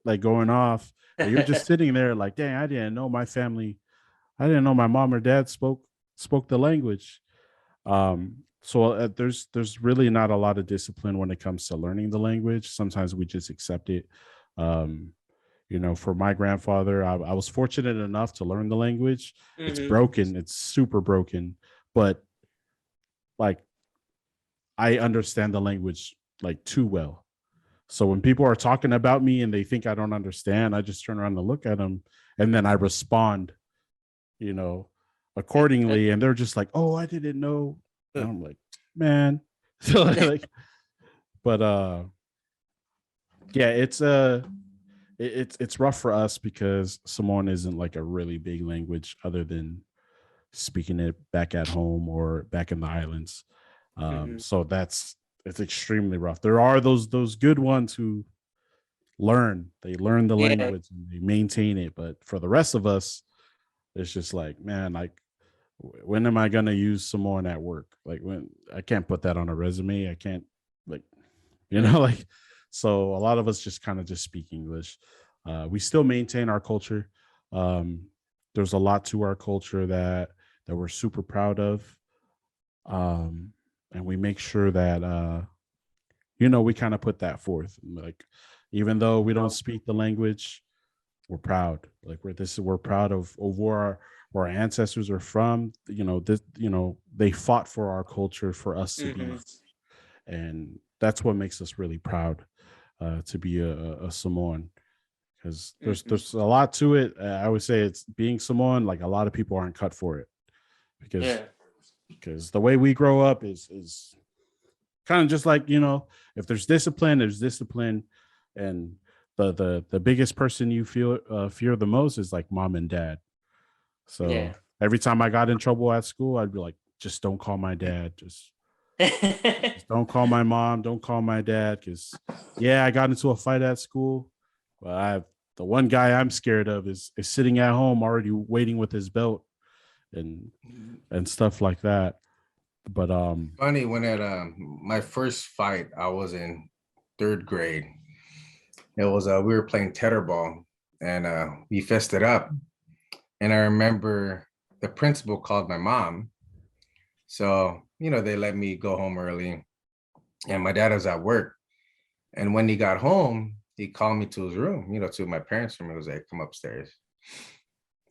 like going off, and you're just sitting there like, dang, I didn't know my mom or dad spoke the language. So there's really not a lot of discipline when it comes to learning the language. Sometimes we just accept it. um for my grandfather, I was fortunate enough to learn the language. It's Mm-hmm. broken, it's super broken, but like I understand the language like too well. So when people are talking about me and they think I don't understand, I just turn around and look at them, and then I respond, you know, accordingly. And they're just like, "Oh, I didn't know." And I'm like, "Man." So like, but yeah, it's rough for us because Samoan isn't like a really big language other than speaking it back at home or back in the islands. Mm-hmm. So it's extremely rough. There are those good ones who they learn the Yeah. language and they maintain it, but for the rest of us, it's just like, man, like when am I gonna use Samoan at work? Like when I can't put that on a resume. I can't, like, like, so a lot of us just kind of just speak English. We still maintain our culture. Um, there's a lot to our culture that we're super proud of. And we make sure that we kind of put that forth. Like, even though we don't speak the language, we're proud. Like we're proud of where our ancestors are from. They fought for our culture for us to be Mm-hmm. here. And that's what makes us really proud to be a Samoan, because Mm-hmm. there's a lot to it. I would say it's being Samoan. Like a lot of people aren't cut for it, because Yeah. the way we grow up is kind of just like, if there's discipline, and the biggest person you fear the most is like mom and dad. Yeah. So every time I got in trouble at school, I'd be like, just don't call my dad. Just don't call my mom. Don't call my dad. Because yeah, I got into a fight at school, but the one guy I'm scared of is sitting at home already waiting with his belt and stuff like that. But Funny when at my first fight, I was in third grade. It was we were playing tetherball and we fessed it up. And I remember the principal called my mom. So, they let me go home early. And my dad was at work. And when he got home, he called me to his room, to my parents' room. He was like, come upstairs.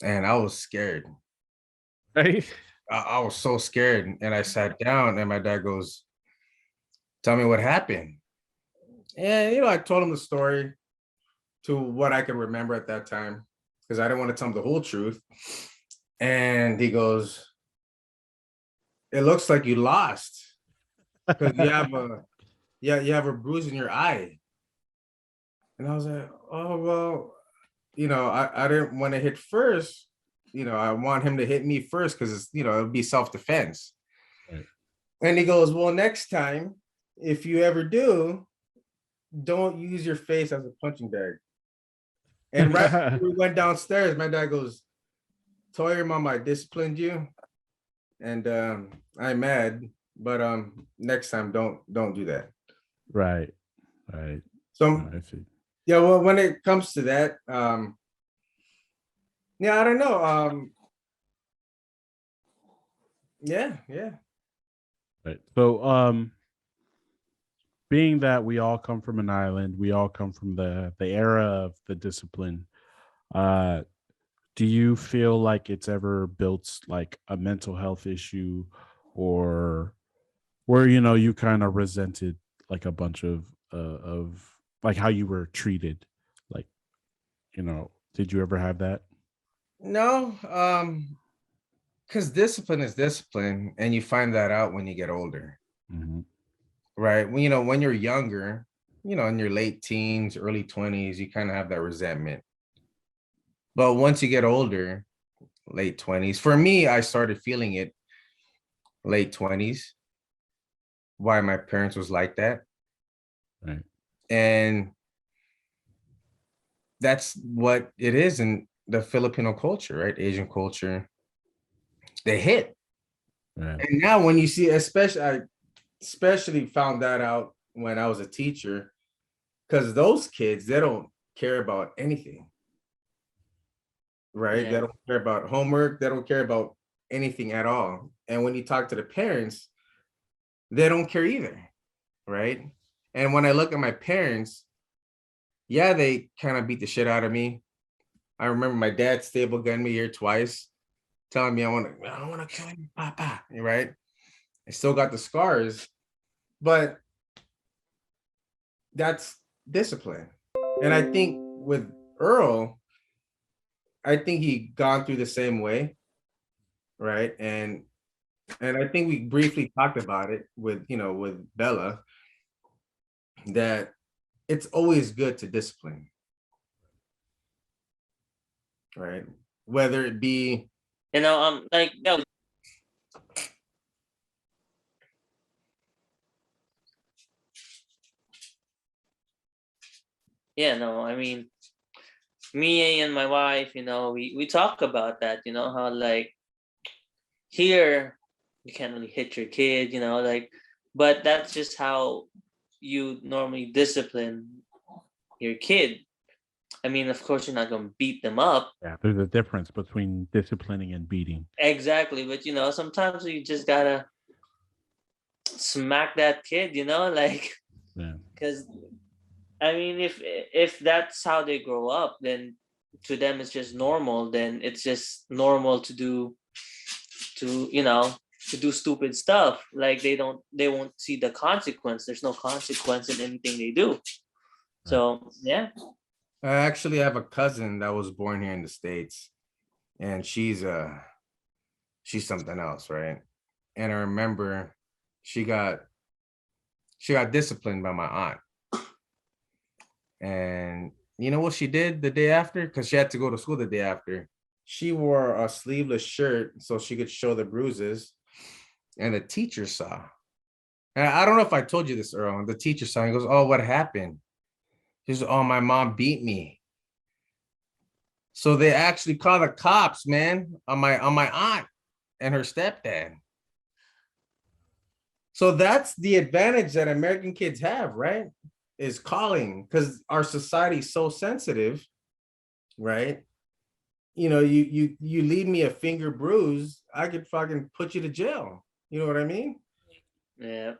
And I was scared. hey, I was so scared. And I sat down and my dad goes, tell me what happened. And, I told him the story to what I can remember at that time because I didn't want to tell him the whole truth. And he goes, it looks like you lost because you have a bruise in your eye. And I was like, oh, well, I didn't want to hit first. I want him to hit me first because it's, it'll be self-defense. Right. And he goes, well, next time, if you ever do, don't use your face as a punching bag. And right before we went downstairs, my dad goes, tell your mom I disciplined you. And I'm mad, but next time don't do that. right. So I see. yeah, well, when it comes to that, yeah, I don't know. Yeah. Right. So being that we all come from an island, we all come from the era of the discipline. Uh, do you feel like it's ever built like a mental health issue, or where you kind of resented like a bunch of like how you were treated, like did you ever have that? No, because discipline is discipline, and you find that out when you get older, Mhm. right? When you're younger, in your late teens, early 20s, you kind of have that resentment. But once you get older, late 20s, for me, I started feeling it late 20s, why my parents was like that. Right. And that's what it is in the Filipino culture, right? Asian culture, they hit. Right. And now when you see, I especially found that out when I was a teacher, because those kids, they don't care about anything, right? They Yeah. don't care about homework. They don't care about anything at all. And when you talk to the parents, they don't care either, right? And when I look at my parents, yeah, they kind of beat the shit out of me. I remember my dad stable gunned me here twice, telling me I don't want to kill you, papa, right? I still got the scars, but that's discipline. And I think with Earl, I think he gone through the same way, right? And I think we briefly talked about it with Bella, that it's always good to discipline, right? Whether it be Like, no. Yeah, no, I mean, me and my wife, we talk about that, how like here you can't really hit your kid, like, but that's just how you normally discipline your kid. I mean, of course, you're not gonna beat them up. Yeah, there's a difference between disciplining and beating. Exactly, but sometimes you just gotta smack that kid, like, Yeah. because I mean, if that's how they grow up, then to them it's just normal. Then it's just normal to you know to do stupid stuff. Like they won't see the consequence. There's no consequence in anything they do. Right. So yeah, I actually have a cousin that was born here in the States, and she's something else, right? And I remember she got disciplined by my aunt. And you know what she did the day after? Because she had to go to school the day after. She wore a sleeveless shirt so she could show the bruises. And the teacher saw. And I don't know if I told you this, Earl. The teacher saw. He goes, "Oh, what happened?" He says, "Oh, my mom beat me." So they actually called the cops, man, on my aunt and her stepdad. So that's the advantage that American kids have, right? Is calling, because our society is so sensitive, right? You know, you leave me a finger bruise, I could fucking put you to jail. You know what I mean? Yeah.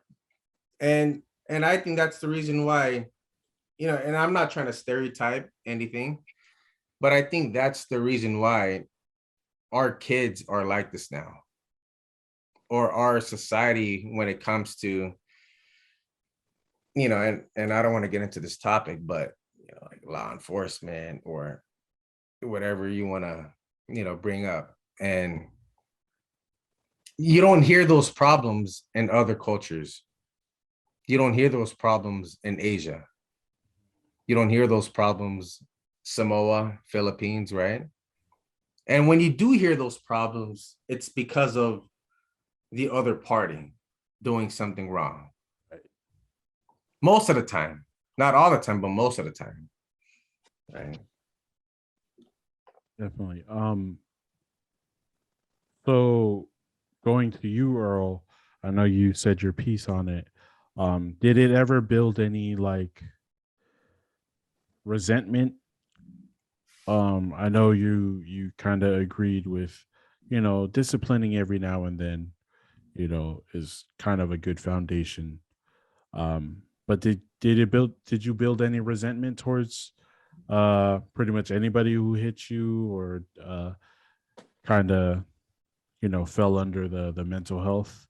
And I think that's the reason why, you know, and I'm not trying to stereotype anything, but I think that's the reason why our kids are like this now, or our society when it comes to, you know, and I don't want to get into this topic, but you know, like law enforcement or whatever you want to, you know, bring up. And you don't hear those problems in other cultures. You don't hear those problems in Asia. You don't hear those problems Samoa, Philippines, right? And when you do hear those problems, it's because of the other party doing something wrong. Right? Most of the time, not all the time, but most of the time. Right. Definitely. So going to you, Earl, I know you said your piece on it. Did it ever build any like resentment? I know you kind of agreed with, you know, disciplining every now and then, you know, is kind of a good foundation. But did you build any resentment towards pretty much anybody who hit you or kind of, you know, fell under the mental health?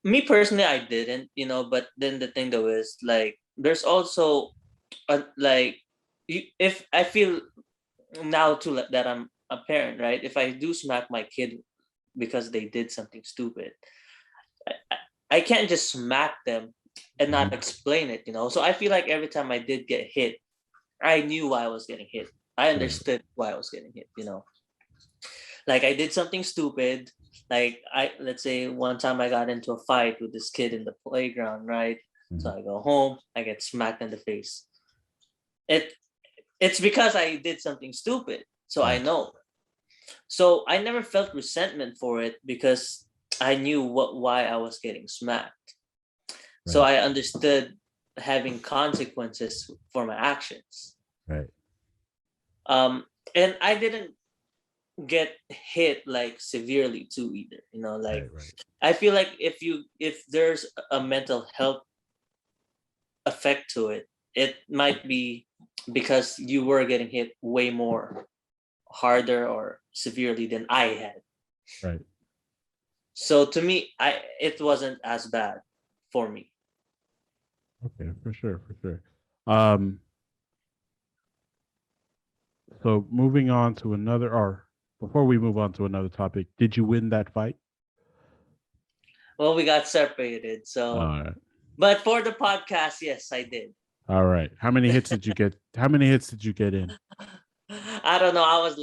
Me personally, I didn't, you know. But then the thing though is like, there's also, like, if I feel now too that I'm a parent, right? If I do smack my kid because they did something stupid, I, I I can't just smack them and not Mhm. explain it, you know. So I feel like every time I did get hit, I knew why I was getting hit. I Right. understood why I was getting hit, you know. Like I did something stupid. Like let's say one time I got into a fight with this kid in the playground, right? So Mhm. I go home, I get smacked in the face. It it's because I did something stupid. So I Right. know. So I never felt resentment for it because I knew why I was getting smacked. So Right. I understood having consequences for my actions. Right. Um, and I didn't get hit like severely too either. You know, like Right. Right. I feel like if there's a mental health effect to it, it might be because you were getting hit way more harder or severely than I had. Right. So to me, it wasn't as bad for me. Okay, for sure, for sure. Um, so moving on to another, or before we move on to another topic, did you win that fight? Well, we got separated. So, All right. but for the podcast, yes, I did. All right. How many hits did you get? How many hits did you get in? I don't know. I was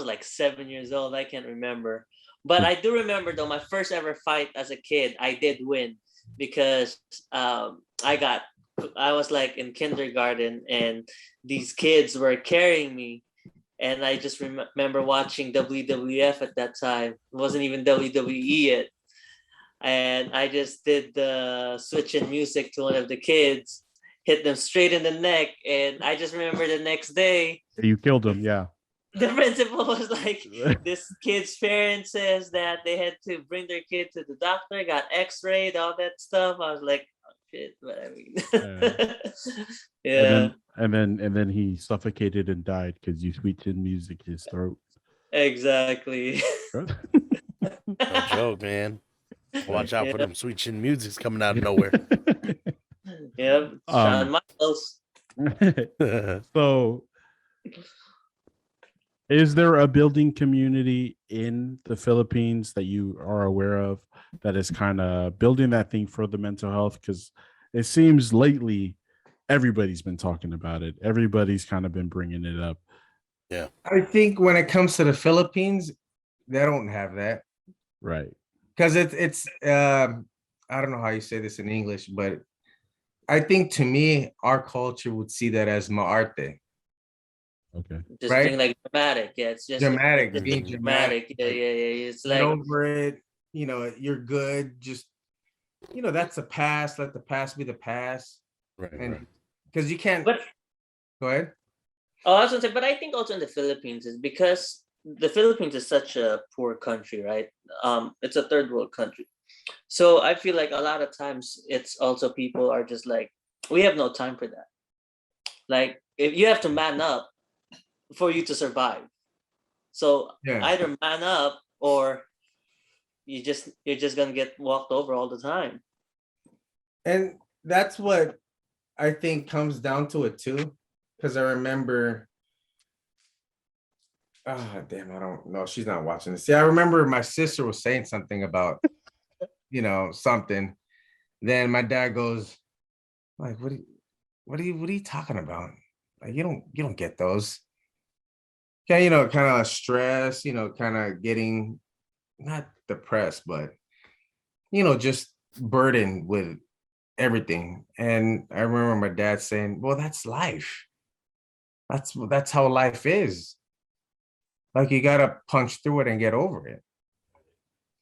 like 7 years old. I can't remember. But Did, I do remember though my first ever fight as a kid, I did win because I was like in kindergarten and these kids were carrying me, and I just remember watching WWF at that time. It wasn't even WWE yet. And I just did the switch in music to one of the kids, hit them straight in the neck, and I just remember the next day you killed him, yeah. the principal was like, this kid's parents says that they had to bring their kid to the doctor, got x-rayed, all that stuff. I was like, oh, shit, but I mean, Yeah. And yeah, then he suffocated and died because you switched in music his throat. exactly. No joke, man. Watch out for Yeah, them sweet chin music's coming out of nowhere. yeah, Shawn um Michaels. so is there a building community in the Philippines that you are aware of that is kind of building that thing for the mental health? Because it seems lately everybody's been talking about it. Everybody's kind of been bringing it up. Yeah. I think when it comes to the Philippines, they don't have that, Right. because it's I don't know how you say this in English, but I think to me, our culture would see that as maarte, Okay. Just right? being like dramatic. Yeah, it's just Dramatic, it's being just Mhm. dramatic. dramatic. Yeah, Like, yeah, yeah. It's get like over it. you're good. Just, that's the past. Let the past be the past. Right. And because you can't But go ahead. oh, I was gonna say, but I think also in the Philippines is because the Philippines is such a poor country, right? It's a third world country. So I feel like a lot of times it's also people are just like, we have no time for that. Like if you have to man up for you to survive. So Yeah. either man up or you're just gonna get walked over all the time. And that's what I think comes down to it too. Because I remember, damn, I don't know. She's not watching this. Yeah, I remember my sister was saying something about, something. Then my dad goes, like, what are you talking about? Like, you don't get those. Yeah, kind of stress, kind of getting not depressed, but just burdened with everything. And I remember my dad saying, well, that's life. That's how life is. Like, you gotta punch through it and get over it.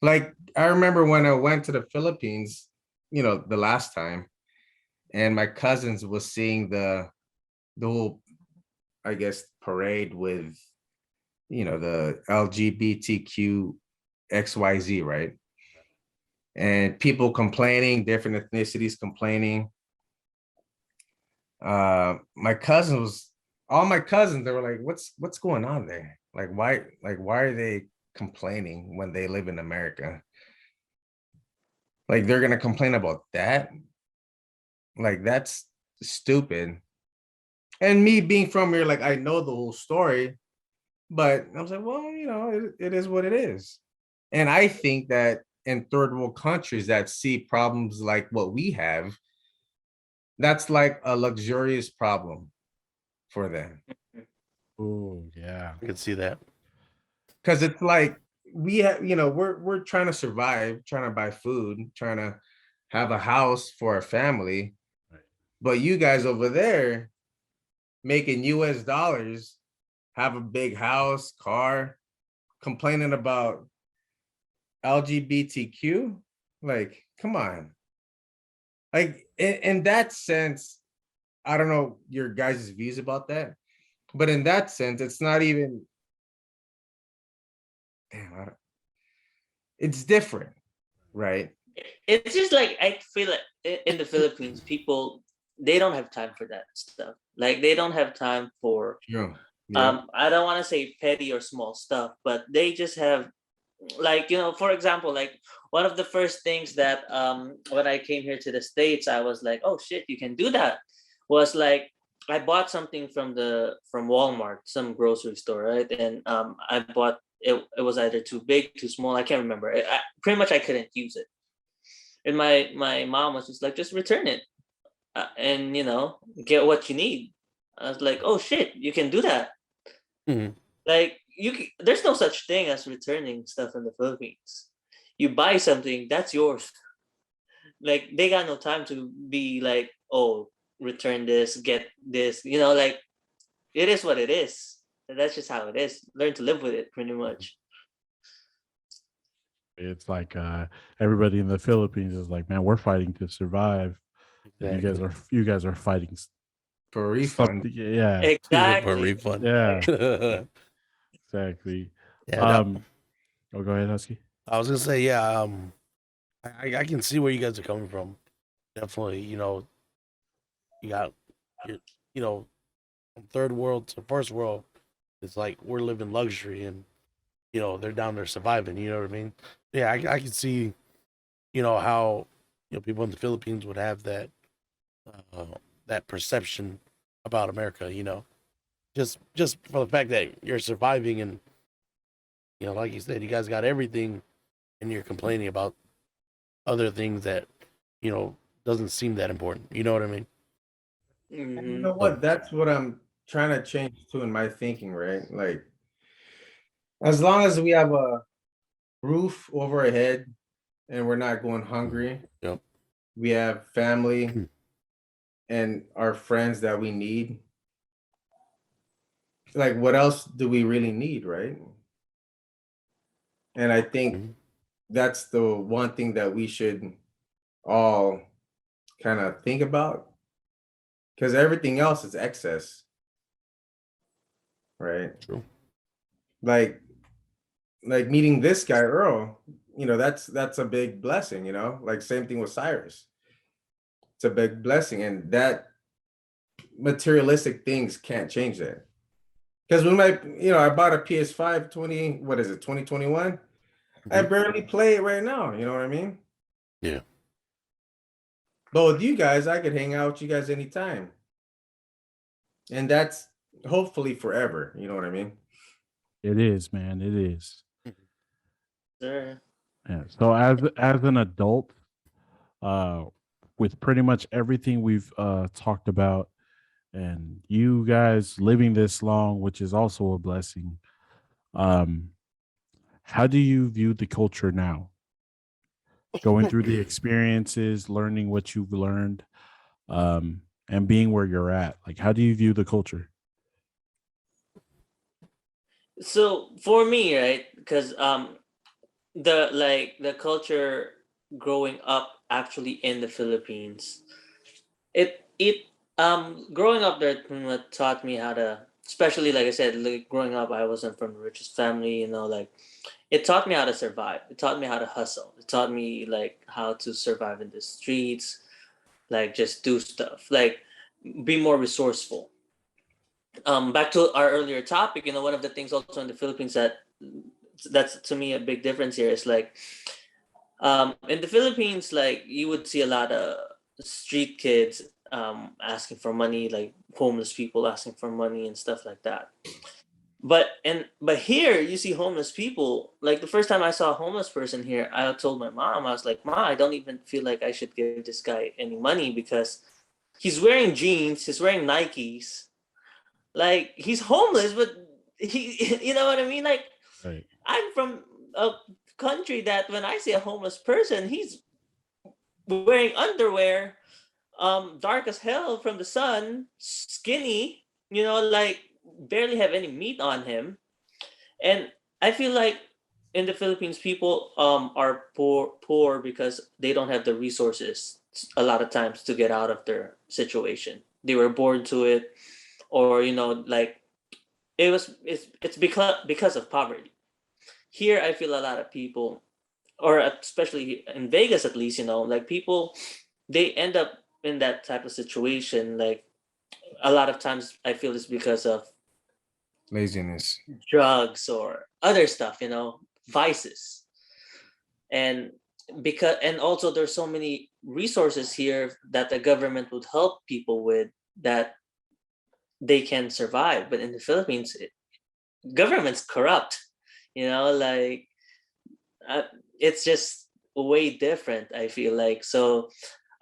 Like, I remember when I went to the Philippines, the last time, and my cousins was seeing the whole, I guess, parade with, the LGBTQ XYZ, right? And people complaining, different ethnicities complaining. My cousins, all my cousins, they were like, what's going on there? Why are they complaining when they live in America? Like, they're gonna complain about that? Like, that's stupid. And me being from here, like, I know the whole story, but I was like, well, it is what it is. And I think that in third world countries that see problems like what we have, that's like a luxurious problem for them. Oh, yeah. I can see that. Because it's like we have, we're trying to survive, trying to buy food, trying to have a house for a family. Right. But you guys over there making US dollars, have a big house, car, complaining about LGBTQ. Like, come on. Like, in that sense, I don't know your guys' views about that, but in that sense, it's not even, damn, it's different, right? It's just like I feel like in the Philippines, people they don't have time for that stuff. Like they don't have time for Yeah. Yeah. I don't want to say petty or small stuff, but they just have like for example, like one of the first things that when I came here to the States, I was like, oh shit, you can do that. Was like I bought something from Walmart, some grocery store, right? And I bought it. It was either too big, too small. I can't remember. Pretty much I couldn't use it. And my mom was just like, just return it, and get what you need. I was like, oh shit, you can do that. Mhm. Like there's no such thing as returning stuff in the Philippines. You buy something, that's yours. Like they got no time to be like, oh, return this, get this. Like it is what it is. And that's just how it is. Learn to live with it, pretty much. It's like everybody in the Philippines is like, man, we're fighting to survive. And Exactly. you guys are fighting For a refund. something. Yeah. For a Exactly. refund. Yeah. Yeah. Exactly. That, Oh, go ahead, Husky. I was gonna say, yeah. I can see where you guys are coming from. Definitely, you got your, from third world to first world. It's like we're living luxury, and they're down there surviving. You know what I mean? Yeah, I can see, how people in the Philippines would have uh, that perception about America. Just for the fact that you're surviving, and like you said, you guys got everything, and you're complaining about other things that doesn't seem that important. You know what I mean? And you Hmm. know what? That's what I'm trying to change to in my thinking, right? Like, as long as we have a roof over our head and we're not going hungry, Yep. we have family and our friends that we need. Like, what else do we really need, right? And I think Mhm. that's the one thing that we should all kind of think about, because everything else is excess, right? True. Like meeting this guy Earl, that's a big blessing, like same thing with Cyrus. It's a big blessing, and that materialistic things can't change that. Because when I bought a PS5 2021. I Mhm. barely play it right now, you know what I mean? Yeah. But with you guys, I could hang out with you guys anytime. And that's hopefully forever, you know what I mean? It is, man. It is. Sure. Yeah. So as an adult, uh, with pretty much everything we've talked about, and you guys living this long, which is also a blessing. Um, how do you view the culture now? Going through the experiences, learning what you've learned, and being where you're at. Like, how do you view the culture? So for me, right, because the culture growing up actually in the Philippines, it growing up there taught me how to, especially like I said, like growing up I wasn't from the richest family, like it taught me how to survive. It taught me how to hustle. It taught me like how to survive in the streets, like just do stuff, like be more resourceful. Back to our earlier topic, one of the things also in the Philippines that's to me a big difference here is like in the Philippines, like you would see a lot of street kids asking for money, like homeless people asking for money and stuff like that. But here you see homeless people. Like the first time I saw a homeless person here, I told my mom, I was like, "Ma, I don't even feel like I should give this guy any money because he's wearing jeans, he's wearing Nikes, like he's homeless, but he, you know what I mean? Like Right. I'm from a country that when I see a homeless person, he's wearing underwear, dark as hell from the sun, skinny, like barely have any meat on him. And I feel like in the Philippines, people are poor because they don't have the resources a lot of times to get out of their situation. They were born to it, or like it's because of poverty. Here, I feel a lot of people, or especially in Vegas, at least, like people, they end up in that type of situation. Like a lot of times, I feel it's because of Laziness. drugs or other stuff, vices. And also there's so many resources here that the government would help people with, that they can survive. But in the Philippines, government's corrupt, like uh, it's just way different, I feel like. So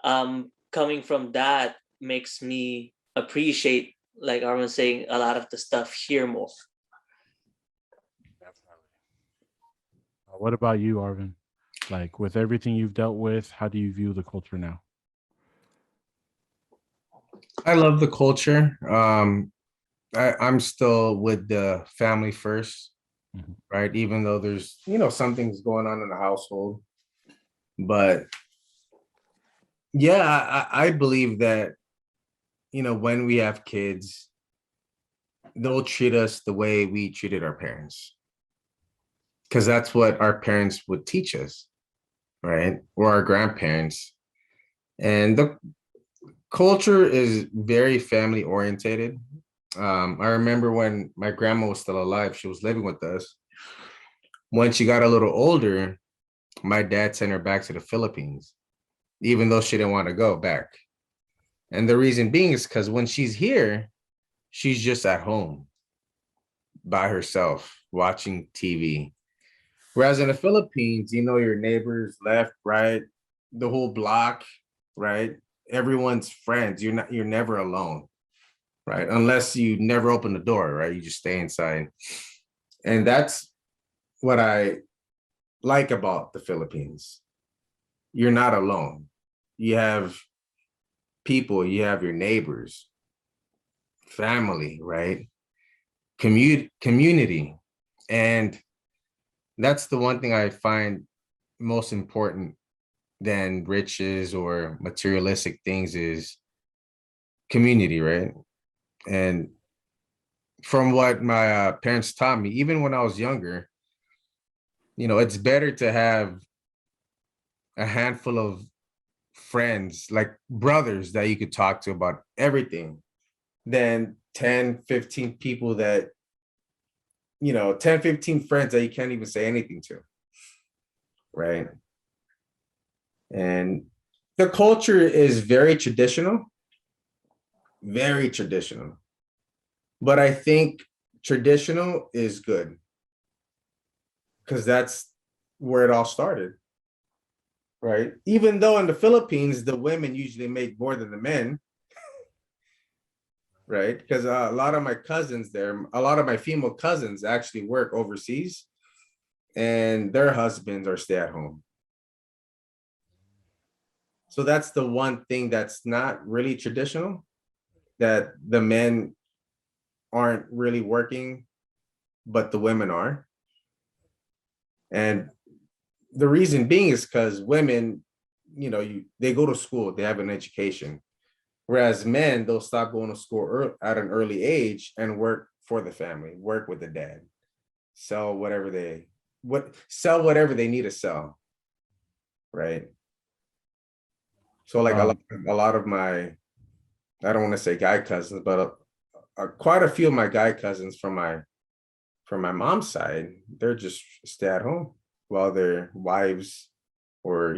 coming from that makes me appreciate, like I was saying, a lot of the stuff here more. Definitely. What about you, Arvin? Like, with everything you've dealt with, how do you view the culture now? I love the culture. I'm still with the family first, Mhm. right? Even though there's, some things going on in the household. But yeah, I believe that, when we have kids, they'll treat us the way we treated our parents. Because that's what our parents would teach us, right? Or our grandparents. And the culture is very family orientated. I remember when my grandma was still alive, she was living with us. When she got a little older, my dad sent her back to the Philippines, even though she didn't want to go back. And the reason being is because when she's here, she's just at home by herself watching TV. Whereas in the Philippines, your neighbors left, right, the whole block, right? Everyone's friends. You're never alone, right? Unless you never open the door, right? You just stay inside. And that's what I like about the Philippines. You're not alone. You have people, you have your neighbors, family, right? Community. And that's the one thing I find most important than riches or materialistic things is community, right? And from what my parents taught me, even when I was younger, it's better to have a handful of friends, like brothers that you could talk to about everything, than 10, 15 people that, 10, 15 friends that you can't even say anything to, right? And the culture is very traditional. But I think traditional is good because that's where it all started, right? Even though in the Philippines, the women usually make more than the men, right? Because a lot of my cousins there, a lot of my female cousins actually work overseas and their husbands are stay at home. So that's the one thing that's not really traditional, that the men aren't really working, but the women are. And the reason being is because women, they go to school, they have an education. Whereas men, they'll stop going to school at an early age and work for the family, work with the dad, sell whatever sell whatever they need to sell, right? So like a lot of my, I don't want to say guy cousins, but quite a few of my guy cousins from my mom's side, they're just stay at home while their wives or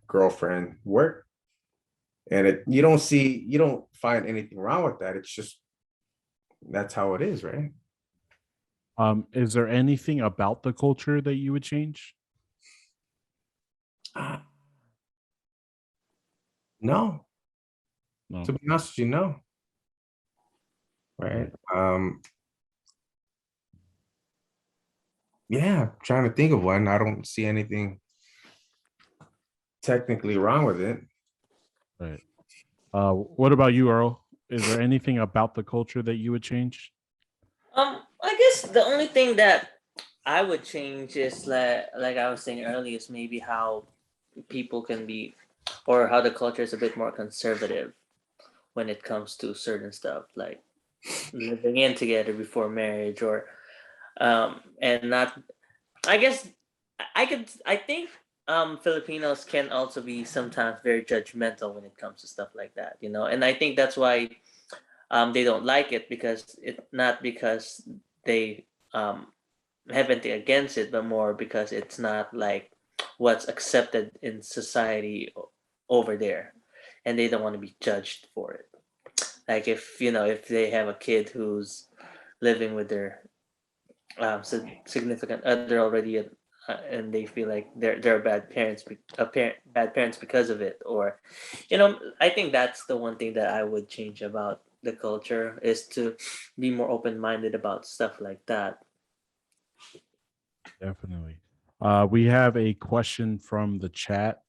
girlfriend work. And you don't find anything wrong with that. It's just that's how it is, right? Is there anything about the culture that you would change? No, No. to be honest with you, no. Right. Yeah, trying to think of one. I don't see anything technically wrong with it. Right. What about you, Earl? Is there anything about the culture that you would change? I guess the only thing that I would change is like I was saying earlier is maybe how people can be, or how the culture is a bit more conservative when it comes to certain stuff, like living in together before marriage, or and not. I guess I think Filipinos can also be sometimes very judgmental when it comes to stuff like that, and I think that's why they don't like it, because it not because they have anything against it, but more because it's not like what's accepted in society over there, and they don't want to be judged for it. Like if they have a kid who's living with their significant other already, and they feel like they're bad parents, bad parents because of it, or I think that's the one thing that I would change about the culture, is to be more open-minded about stuff like that. Definitely. We have a question from the chat.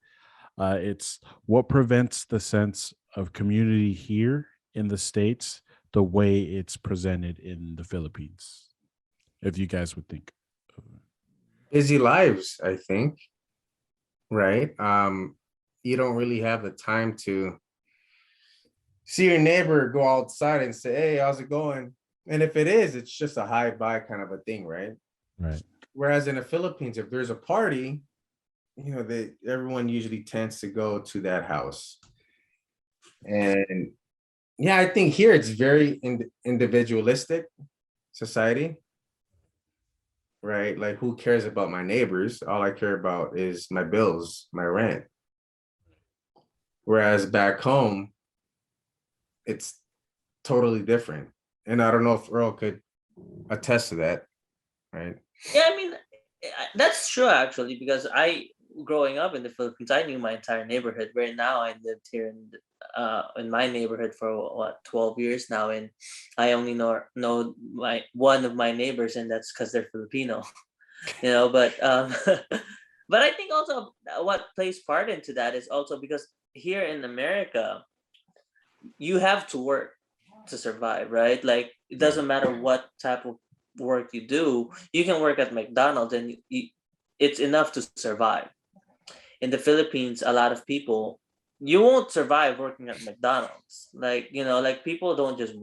It's what prevents the sense of community here in the States the way it's presented in the Philippines? If you guys would think. Busy lives, I think, right? You don't really have the time to see your neighbor go outside and say, "Hey, how's it going?" And if it is, it's just a hi bye kind of a thing, right? Right. Whereas in the Philippines, if there's a party, everyone usually tends to go to that house. And yeah, I think here it's very individualistic society, right? Like, who cares about my neighbors? All I care about is my bills, my rent. Whereas back home, it's totally different. And I don't know if Earl could attest to that, right? Yeah, I mean, that's true actually, because growing up in the Philippines, I knew my entire neighborhood. Right now, I lived here in my neighborhood for what 12 years now, and I only know my one of my neighbors, and that's because they're Filipino, But but I think also what plays part into that is also because here in America, you have to work to survive, right? Like it doesn't matter what type of work you do. You can work at McDonald's and it's enough to survive. in the Philippines, a lot of people, you won't survive working at McDonald's. Like, like people don't just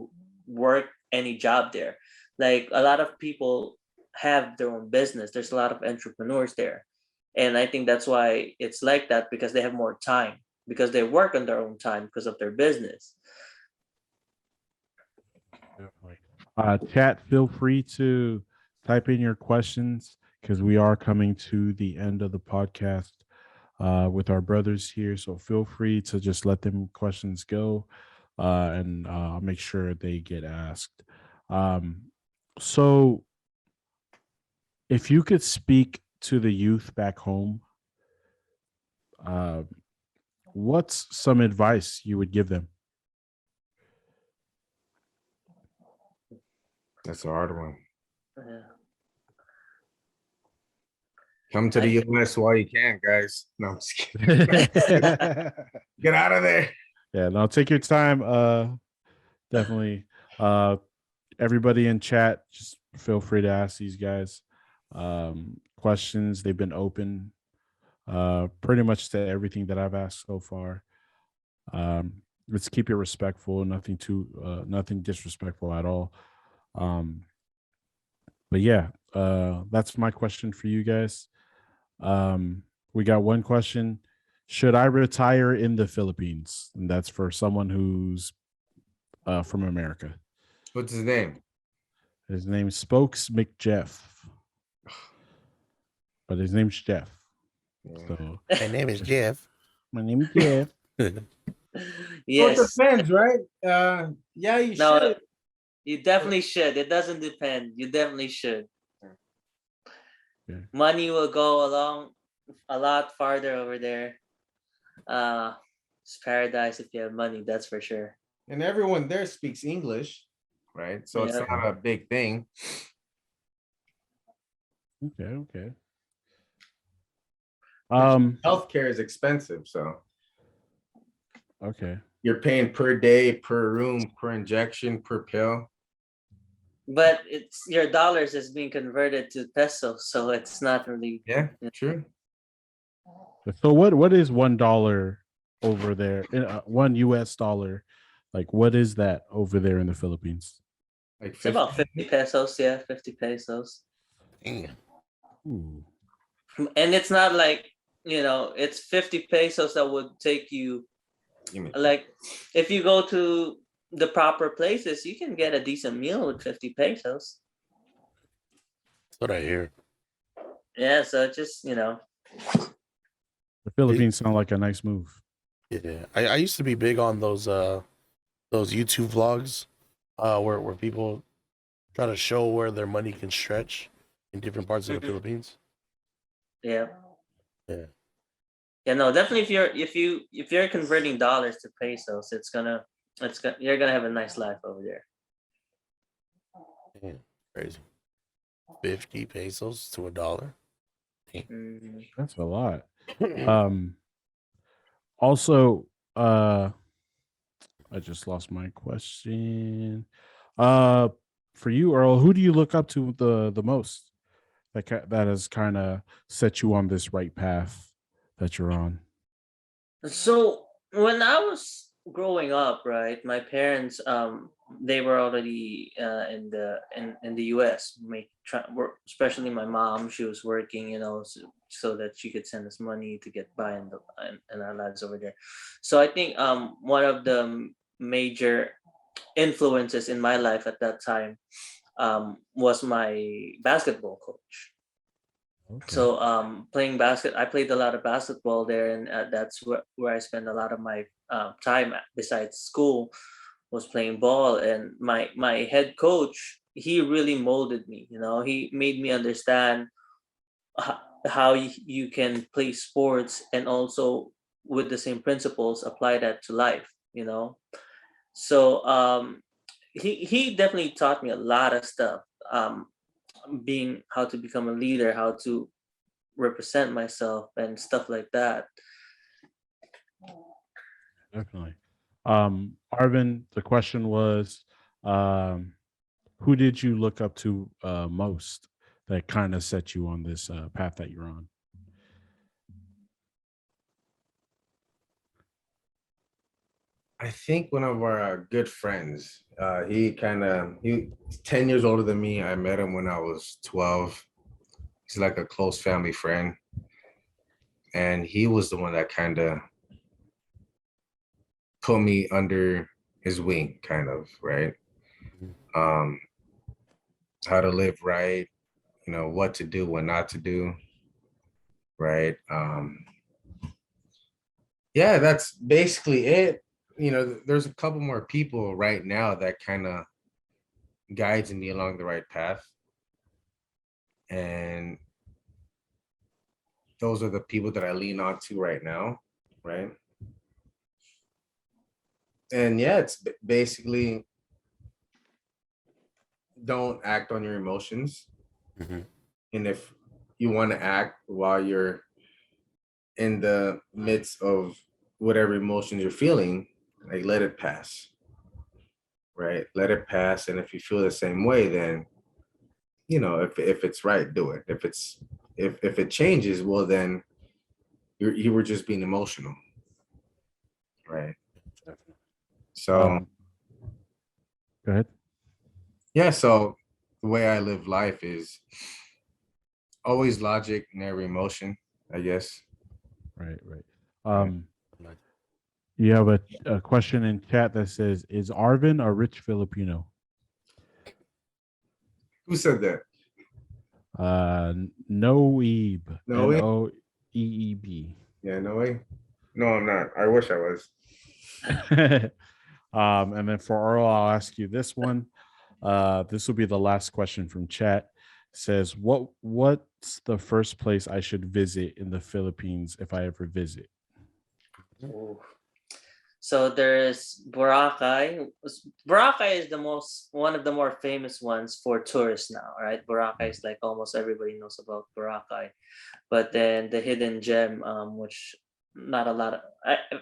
work any job there. Like a lot of people have their own business. There's a lot of entrepreneurs there. And I think that's why it's like that, because they have more time, because they work on their own time because of their business. Definitely. Chat, feel free to type in your questions because we are coming to the end of the podcast with our brothers here. So feel free to just let them questions go, and I'll make sure they get asked. So, if you could speak to the youth back home, uh, what's some advice you would give them? That's a hard one. Yeah. Come to the US while you can, guys. No, I'm just kidding. Get out of there. Yeah, no, take your time. Definitely. Everybody in chat, just feel free to ask these guys questions. They've been open pretty much to everything that I've asked so far. Let's keep it respectful, nothing disrespectful at all. But yeah, that's my question for you guys. We got one question. Should I retire in the Philippines? And that's for someone who's from America. What's his name? His name's Spokes McJeff. But his name's Jeff. Yeah. So My name is Jeff. my name is Jeff. Yes. Well, it depends, right? Yeah, you No, should. you definitely should. It doesn't depend. You definitely should. Okay. Money will go along a lot farther over there. It's paradise if you have money, that's for sure. And everyone there speaks English, right? So it's Yeah. not a big thing. Okay. Healthcare is expensive, so Okay. you're paying per day, per room, per injection, per pill. But it's your dollars is being converted to pesos, so it's not really. Yeah, true. So what is $1 over there? $1 US. Like what is that over there in the Philippines? Like It's about 50 pesos, yeah, 50 pesos. Damn. Ooh. And it's not like, it's 50 pesos that would take you, like, if you go to the proper places, you can get a decent meal with 50 pesos. That's what I hear. Yeah, so just, The Philippines sound like a nice move. Yeah, I used to be big on those YouTube vlogs, where people try to show where their money can stretch in different parts of the Philippines. yeah. Yeah. Yeah, no, definitely if you're converting dollars to pesos, you're gonna have a nice life over there. Yeah, crazy. 50 pesos to $1. Mhm. That's a lot. Also, I just lost my question. For you, Earl, who do you look up to the most? That has kind of set you on this right path that you're on. So when I was growing up, right, my parents they were already in the US, especially my mom. She was working, so that she could send us money to get by in our lives over there. So I think one of the major influences in my life at that time was my basketball coach. Okay. So playing I played a lot of basketball there, and that's where I spent a lot of my time besides school, was playing ball. And my head coach, he really molded me. He made me understand how you can play sports, and also with the same principles apply that to life. So he definitely taught me a lot of stuff. Being how to become a leader, how to represent myself, and stuff like that. Definitely. Arvin, the question was, who did you look up to most that kind of set you on this path that you're on? I think one of our good friends. He's 10 years older than me. I met him when I was 12. He's like a close family friend. And he was the one that kind of put me under his wing, kind of, right? Mhm. Um, how to live right, what to do, what not to do, right? Yeah, that's basically it. There's a couple more people right now that kind of guides me along the right path. And those are the people that I lean on to right now, right? And yeah, it's basically don't act on your emotions. Mhm. And if you want to act while you're in the midst of whatever emotions you're feeling, like let it pass, right? Let it pass. And if you feel the same way, then if it's right, do it. If it changes, well then you were just being emotional, right? Definitely. So Go ahead. yeah, so the way I live life is always logic, never emotion, I guess. Right, right. Yeah. Um, you have a question in chat that says, "Is Arvin a rich Filipino?" Who said that? Noeeb, No way. Noeeb. Yeah, no way. No, I'm not. I wish I was. And then for Earl, I'll ask you this one. This will be the last question from chat. Says, what's the first place I should visit in the Philippines if I ever visit? Ooh. So there's Boracay. Boracay is one of the more famous ones for tourists now, right? Boracay is like almost everybody knows about Boracay. But then the hidden gem, which not a lot of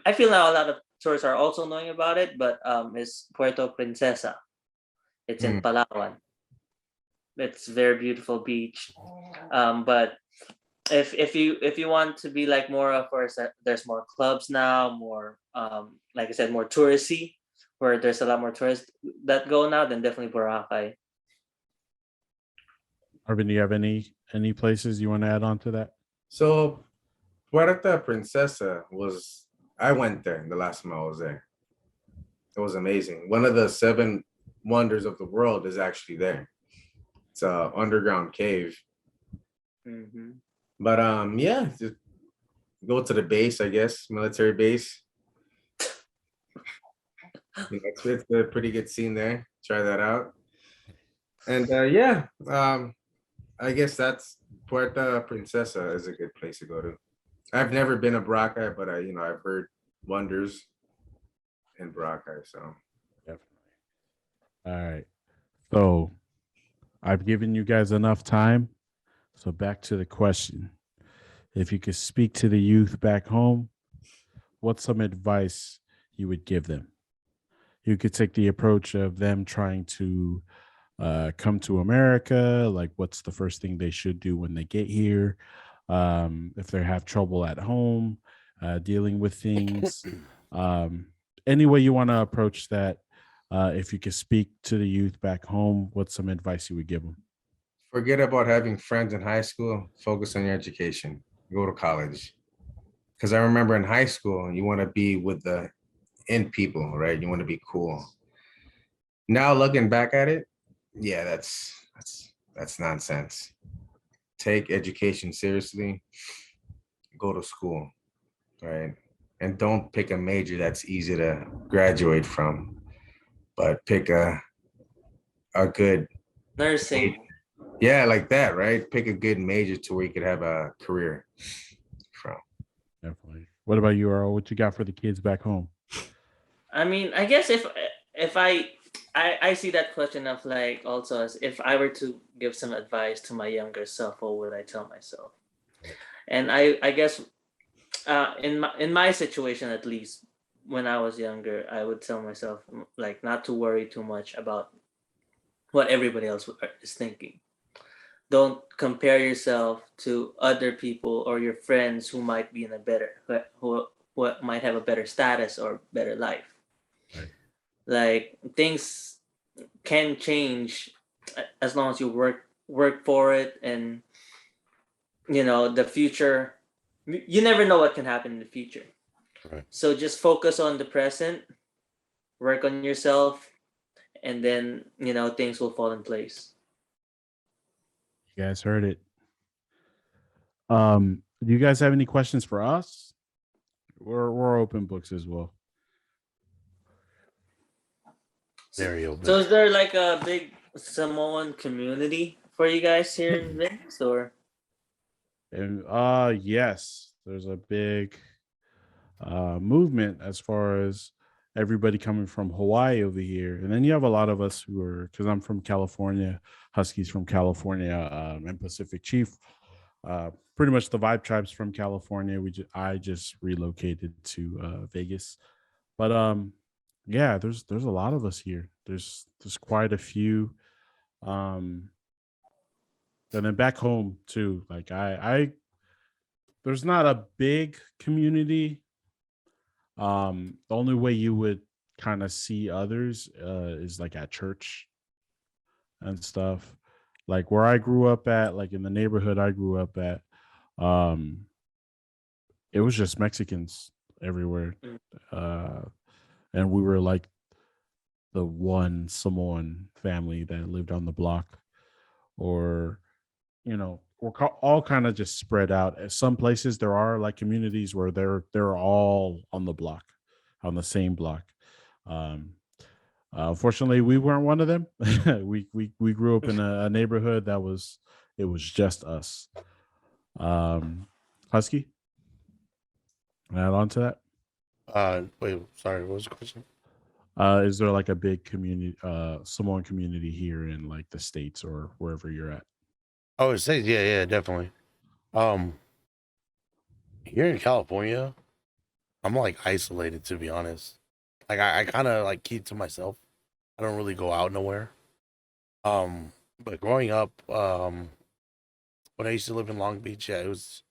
I feel now a lot of tourists are also knowing about it, but is Puerto Princesa. It's in Hmm. Palawan. It's very beautiful beach. But if you want to be like more of course there's more clubs now, more like I said, more touristy, where there's a lot more tourists that go now, then definitely Boracay. Arvin, do you have any places you want to add on to that? So Puerto Princesa was, I went there the last time I was there. It was amazing. One of the seven wonders of the world is actually there. It's a underground cave. Mm-hmm. But yeah, just go to the base, I guess, military base. It's a pretty good scene there. Try that out. And yeah, I guess that's Puerto Princesa is a good place to go to. I've never been to Boracay, but I've heard wonders in Boracay. So Definitely. All right. So I've given you guys enough time. So back to the question. If you could speak to the youth back home, what's some advice you would give them? You could take the approach of them trying to come to America, like what's the first thing they should do when they get here, if they have trouble at home, dealing with things, um, any way you want to approach that. If you could speak to the youth back home, what's some advice you would give them? forget about having friends in high school. Focus on your education. Go to college. Because I remember in high school, you want to be with the in people, right? You want to be cool. Now looking back at it, yeah, that's nonsense. Take education seriously. Go to school, right? And don't pick a major that's easy to graduate from, but pick a good, Nursing. yeah, like that, right? Pick a good major to where you could have a career from. Definitely. What about you, Earl? What you got for the kids back home? I mean, I guess if I see that question of like also as if I were to give some advice to my younger self, what would I tell myself? And I guess in my situation, at least when I was younger, I would tell myself like not to worry too much about what everybody else is thinking. Don't compare yourself to other people or your friends who might be in a better who might have a better status or better life. Right. Like things can change as long as you work for it, and the future. You never know what can happen in the future. Right. So just focus on the present, work on yourself, and then things will fall in place. You guys heard it. Do you guys have any questions for us? We're open books as well. Very open. So is there like a big Samoan community for you guys here in Venice, or? And yes, there's a big movement as far as everybody coming from Hawaii over here, and then you have a lot of us who are, because I'm from California, Huskies from California, and Pacific Chief. Pretty much the Vibe Tribes from California. I just relocated to Vegas, but yeah, there's a lot of us here. There's quite a few, and then back home too. Like I there's not a big community. The only way you would kind of see others is like at church and stuff. Like where I grew up at, like in the neighborhood I grew up at, um, it was just Mexicans everywhere. And we were like the one Samoan family that lived on the block, or we're all kind of just spread out. At some places there are like communities where they're all on the block, on the same block. Um, Unfortunately, we weren't one of them. we grew up in a neighborhood that was just us. Husky, add on to that. Wait, sorry, what was the question? Is there like a big community, Samoan community here in like the States or wherever you're at? Oh, it says, yeah, definitely. Here in California, I'm like isolated, to be honest. Like I kind of like keep to myself. I don't really go out nowhere. But growing up, when I used to live in Long Beach, yeah, it was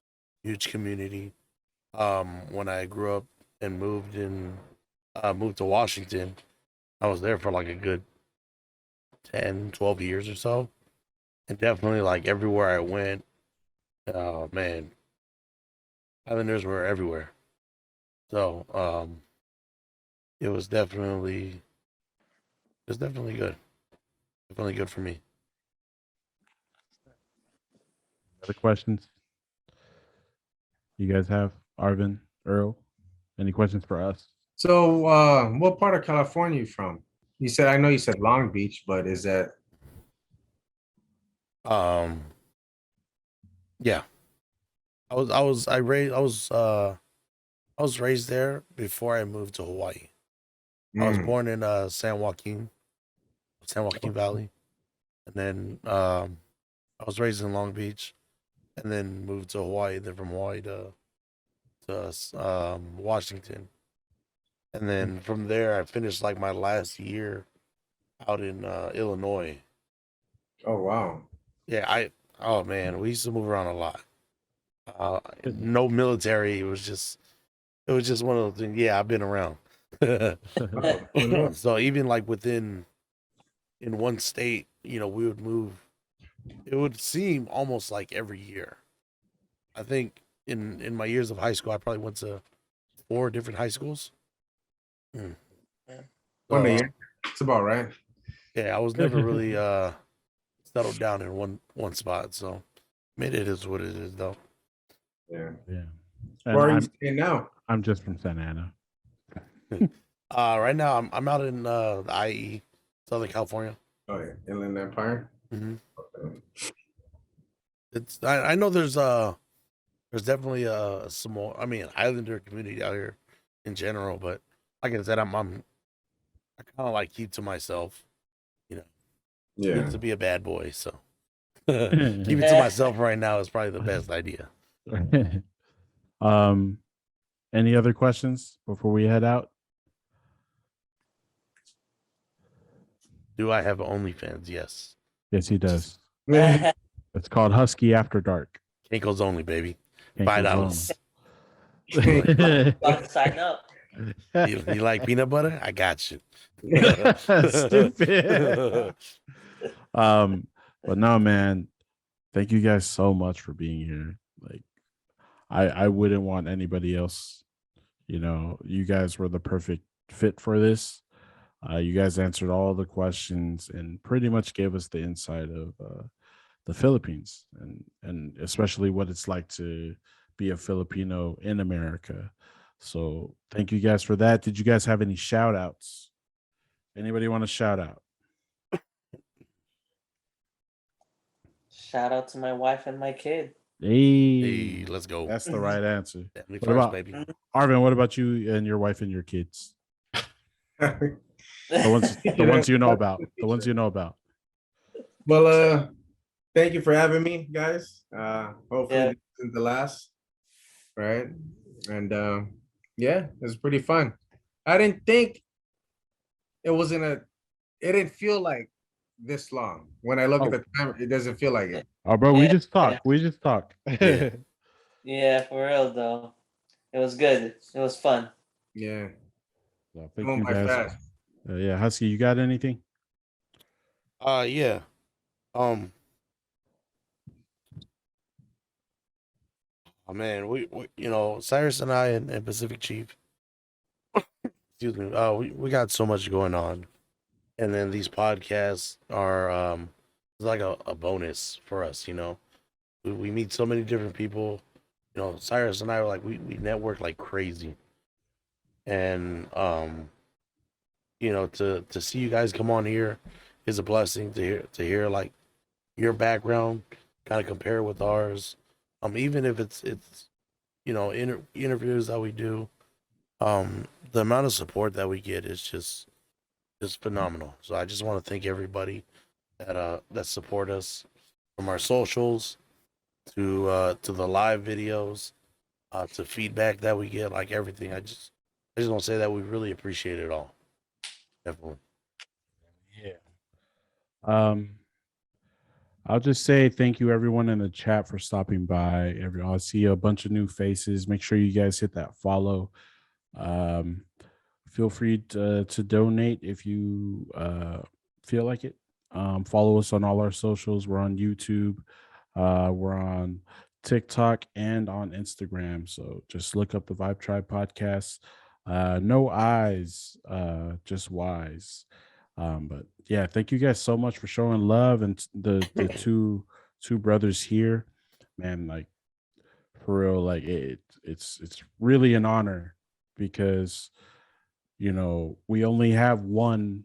a huge community. When I grew up and moved to Washington, I was there for like a good 10, 12 years or so. And definitely like everywhere I went, oh man, Islanders were everywhere. So, it was definitely good. Definitely good for me. Other questions you guys have? Arvin, Earl, any questions for us? So, what part of California you from? I know you said Long Beach, but is that? Yeah, I was raised there before I moved to Hawaii. I was born in San Joaquin Valley, and then I was raised in Long Beach, and then moved to Hawaii. Then from Hawaii to Washington, and then from there I finished like my last year out in Illinois. Oh wow. Yeah, oh man, we used to move around a lot. No military. It was just one of those things. Yeah, I've been around. So even like in one state, we would move. It would seem almost like every year. I think in my years of high school, I probably went to 4 different high schools. One year. It's about right. Yeah, I was never really settled down in one spot. So, I mean, it is what it is, though. Yeah. And Where are you staying now? I'm just from Santa Ana. Right now I'm out in the IE, Southern California. Oh yeah, Inland Empire. Mm-hmm. Okay. I know there's definitely some more. I mean, Islander community out here in general, but like I said, I kind of like keep to myself. Yeah. To be a bad boy, so keep it to myself right now is probably the best idea. Any other questions before we head out? Do I have OnlyFans? Yes. Yes, he does. It's called Husky After Dark. Kinkles only, baby. Kinkles $5. Got to sign up. You like peanut butter? I got you. Stupid. But no, man. Thank you guys so much for being here. Like, I wouldn't want anybody else. You know, you guys were the perfect fit for this. You guys answered all the questions and pretty much gave us the insight of the Philippines and especially what it's like to be a Filipino in America. So thank you guys for that. Did you guys have any shout outs? Anybody want to shout out? Shout out to my wife and my kid. Hey, Hey, let's go. that's the right answer. Family What first, about baby. Arvin? What about you and your wife and your kids? The ones, the You know, ones you know about. The ones you know about. well, thank you for having me, guys. Hopefully Yeah. this isn't the last, right? And yeah, it was pretty fun. I didn't think it was it didn't feel like this long. When I look at Oh. the time, it doesn't feel like it. Oh, bro, we Yeah, just talk. yeah. We just talk. Yeah. Yeah, for real though. It was good. It was fun. Yeah, Well, thank going you by guys. fast. Yeah, Husky, you got anything? Yeah. Oh man, we you know, Cyrus and I and Pacific Chief, excuse me, we got so much going on. And then these podcasts are like a bonus for us, you know. We meet so many different people. You know, Cyrus and I were like we network like crazy. And you know, to see you guys come on here is a blessing to hear like your background kind of compare with ours. Even if it's you know interviews that we do, the amount of support that we get is just phenomenal. So I just want to thank everybody that support us from our socials to the live videos to feedback that we get, like everything. I just want to say that we really appreciate it all. Definitely. Yeah. Um, I'll just say thank you everyone in the chat for stopping by. I see a bunch of new faces. Make sure you guys hit that follow. Um, feel free to donate if you feel like it. Follow us on all our socials. We're on YouTube. We're on TikTok and on Instagram. So just look up the Vibe Tribe podcast. No eyes, just wise. But yeah, thank you guys so much for showing love and the two brothers here, man. Like for real, like it's really an honor because you know we only have one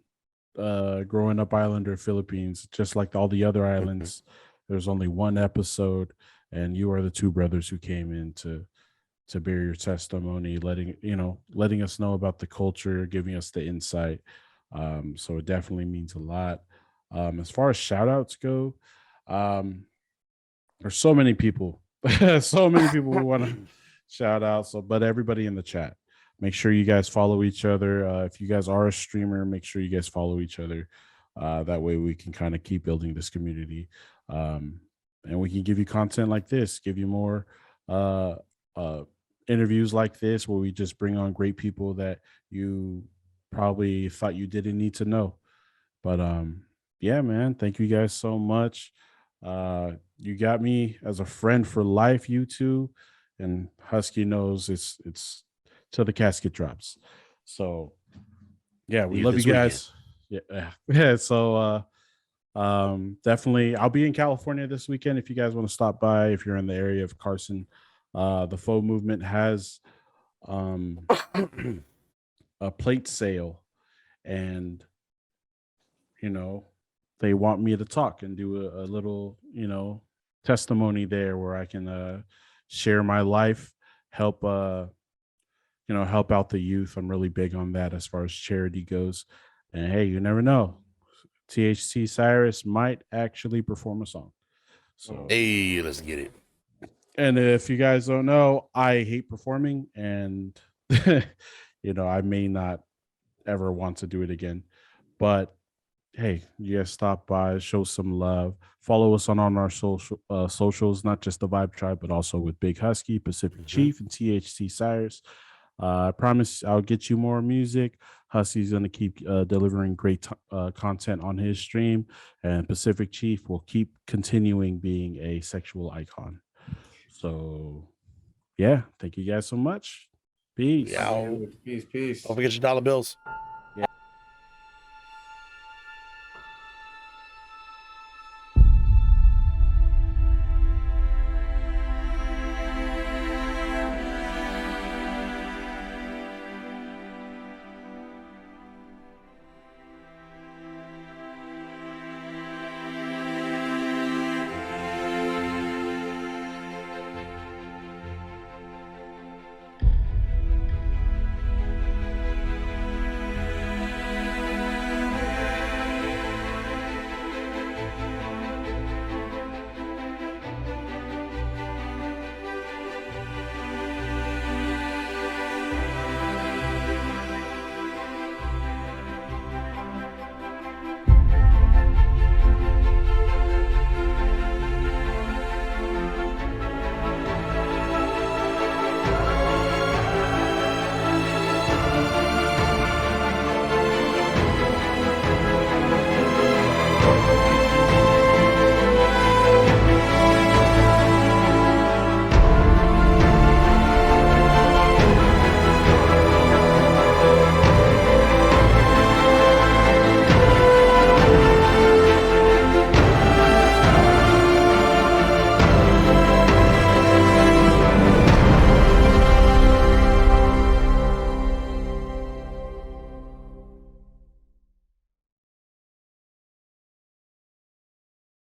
growing up islander Philippines, just like all the other islands. There's only one episode, and you are the two brothers who came in to bear your testimony, letting us know about the culture, giving us the insight. So it definitely means a lot. As far as shout outs go, um, there's so many people, so many people we want to shout out. So, but everybody in the chat, make sure you guys follow each other. If you guys are a streamer, make sure you guys follow each other. That way we can kind of keep building this community. And we can give you content like this, give you more uh, uh, interviews like this where we just bring on great people that you probably thought you didn't need to know. But yeah, man, thank you guys so much. You got me as a friend for life, you two, and Husky knows it's till the casket drops. So yeah, we love you guys. Yeah. Yeah. So definitely I'll be in California this weekend if you guys want to stop by, if you're in the area of Carson. The faux movement has a plate sale, and you know they want me to talk and do a little testimony there where I can share my life, help help out the youth. I'm really big on that as far as charity goes. And hey, you never know, THC Cyrus might actually perform a song. So Hey, let's get it. and if you guys don't know, I hate performing, and I may not ever want to do it again. But hey, you guys stop by, show some love, follow us on our socials, not just the Vibe Tribe, but also with Big Husky, Pacific Chief, and THC Cyrus. I promise I'll get you more music. Hussey's going to keep delivering great content on his stream, and Pacific Chief will keep continuing being a sexual icon. So, yeah, thank you guys so much. Peace. Yeah. Peace. Don't forget your dollar bills.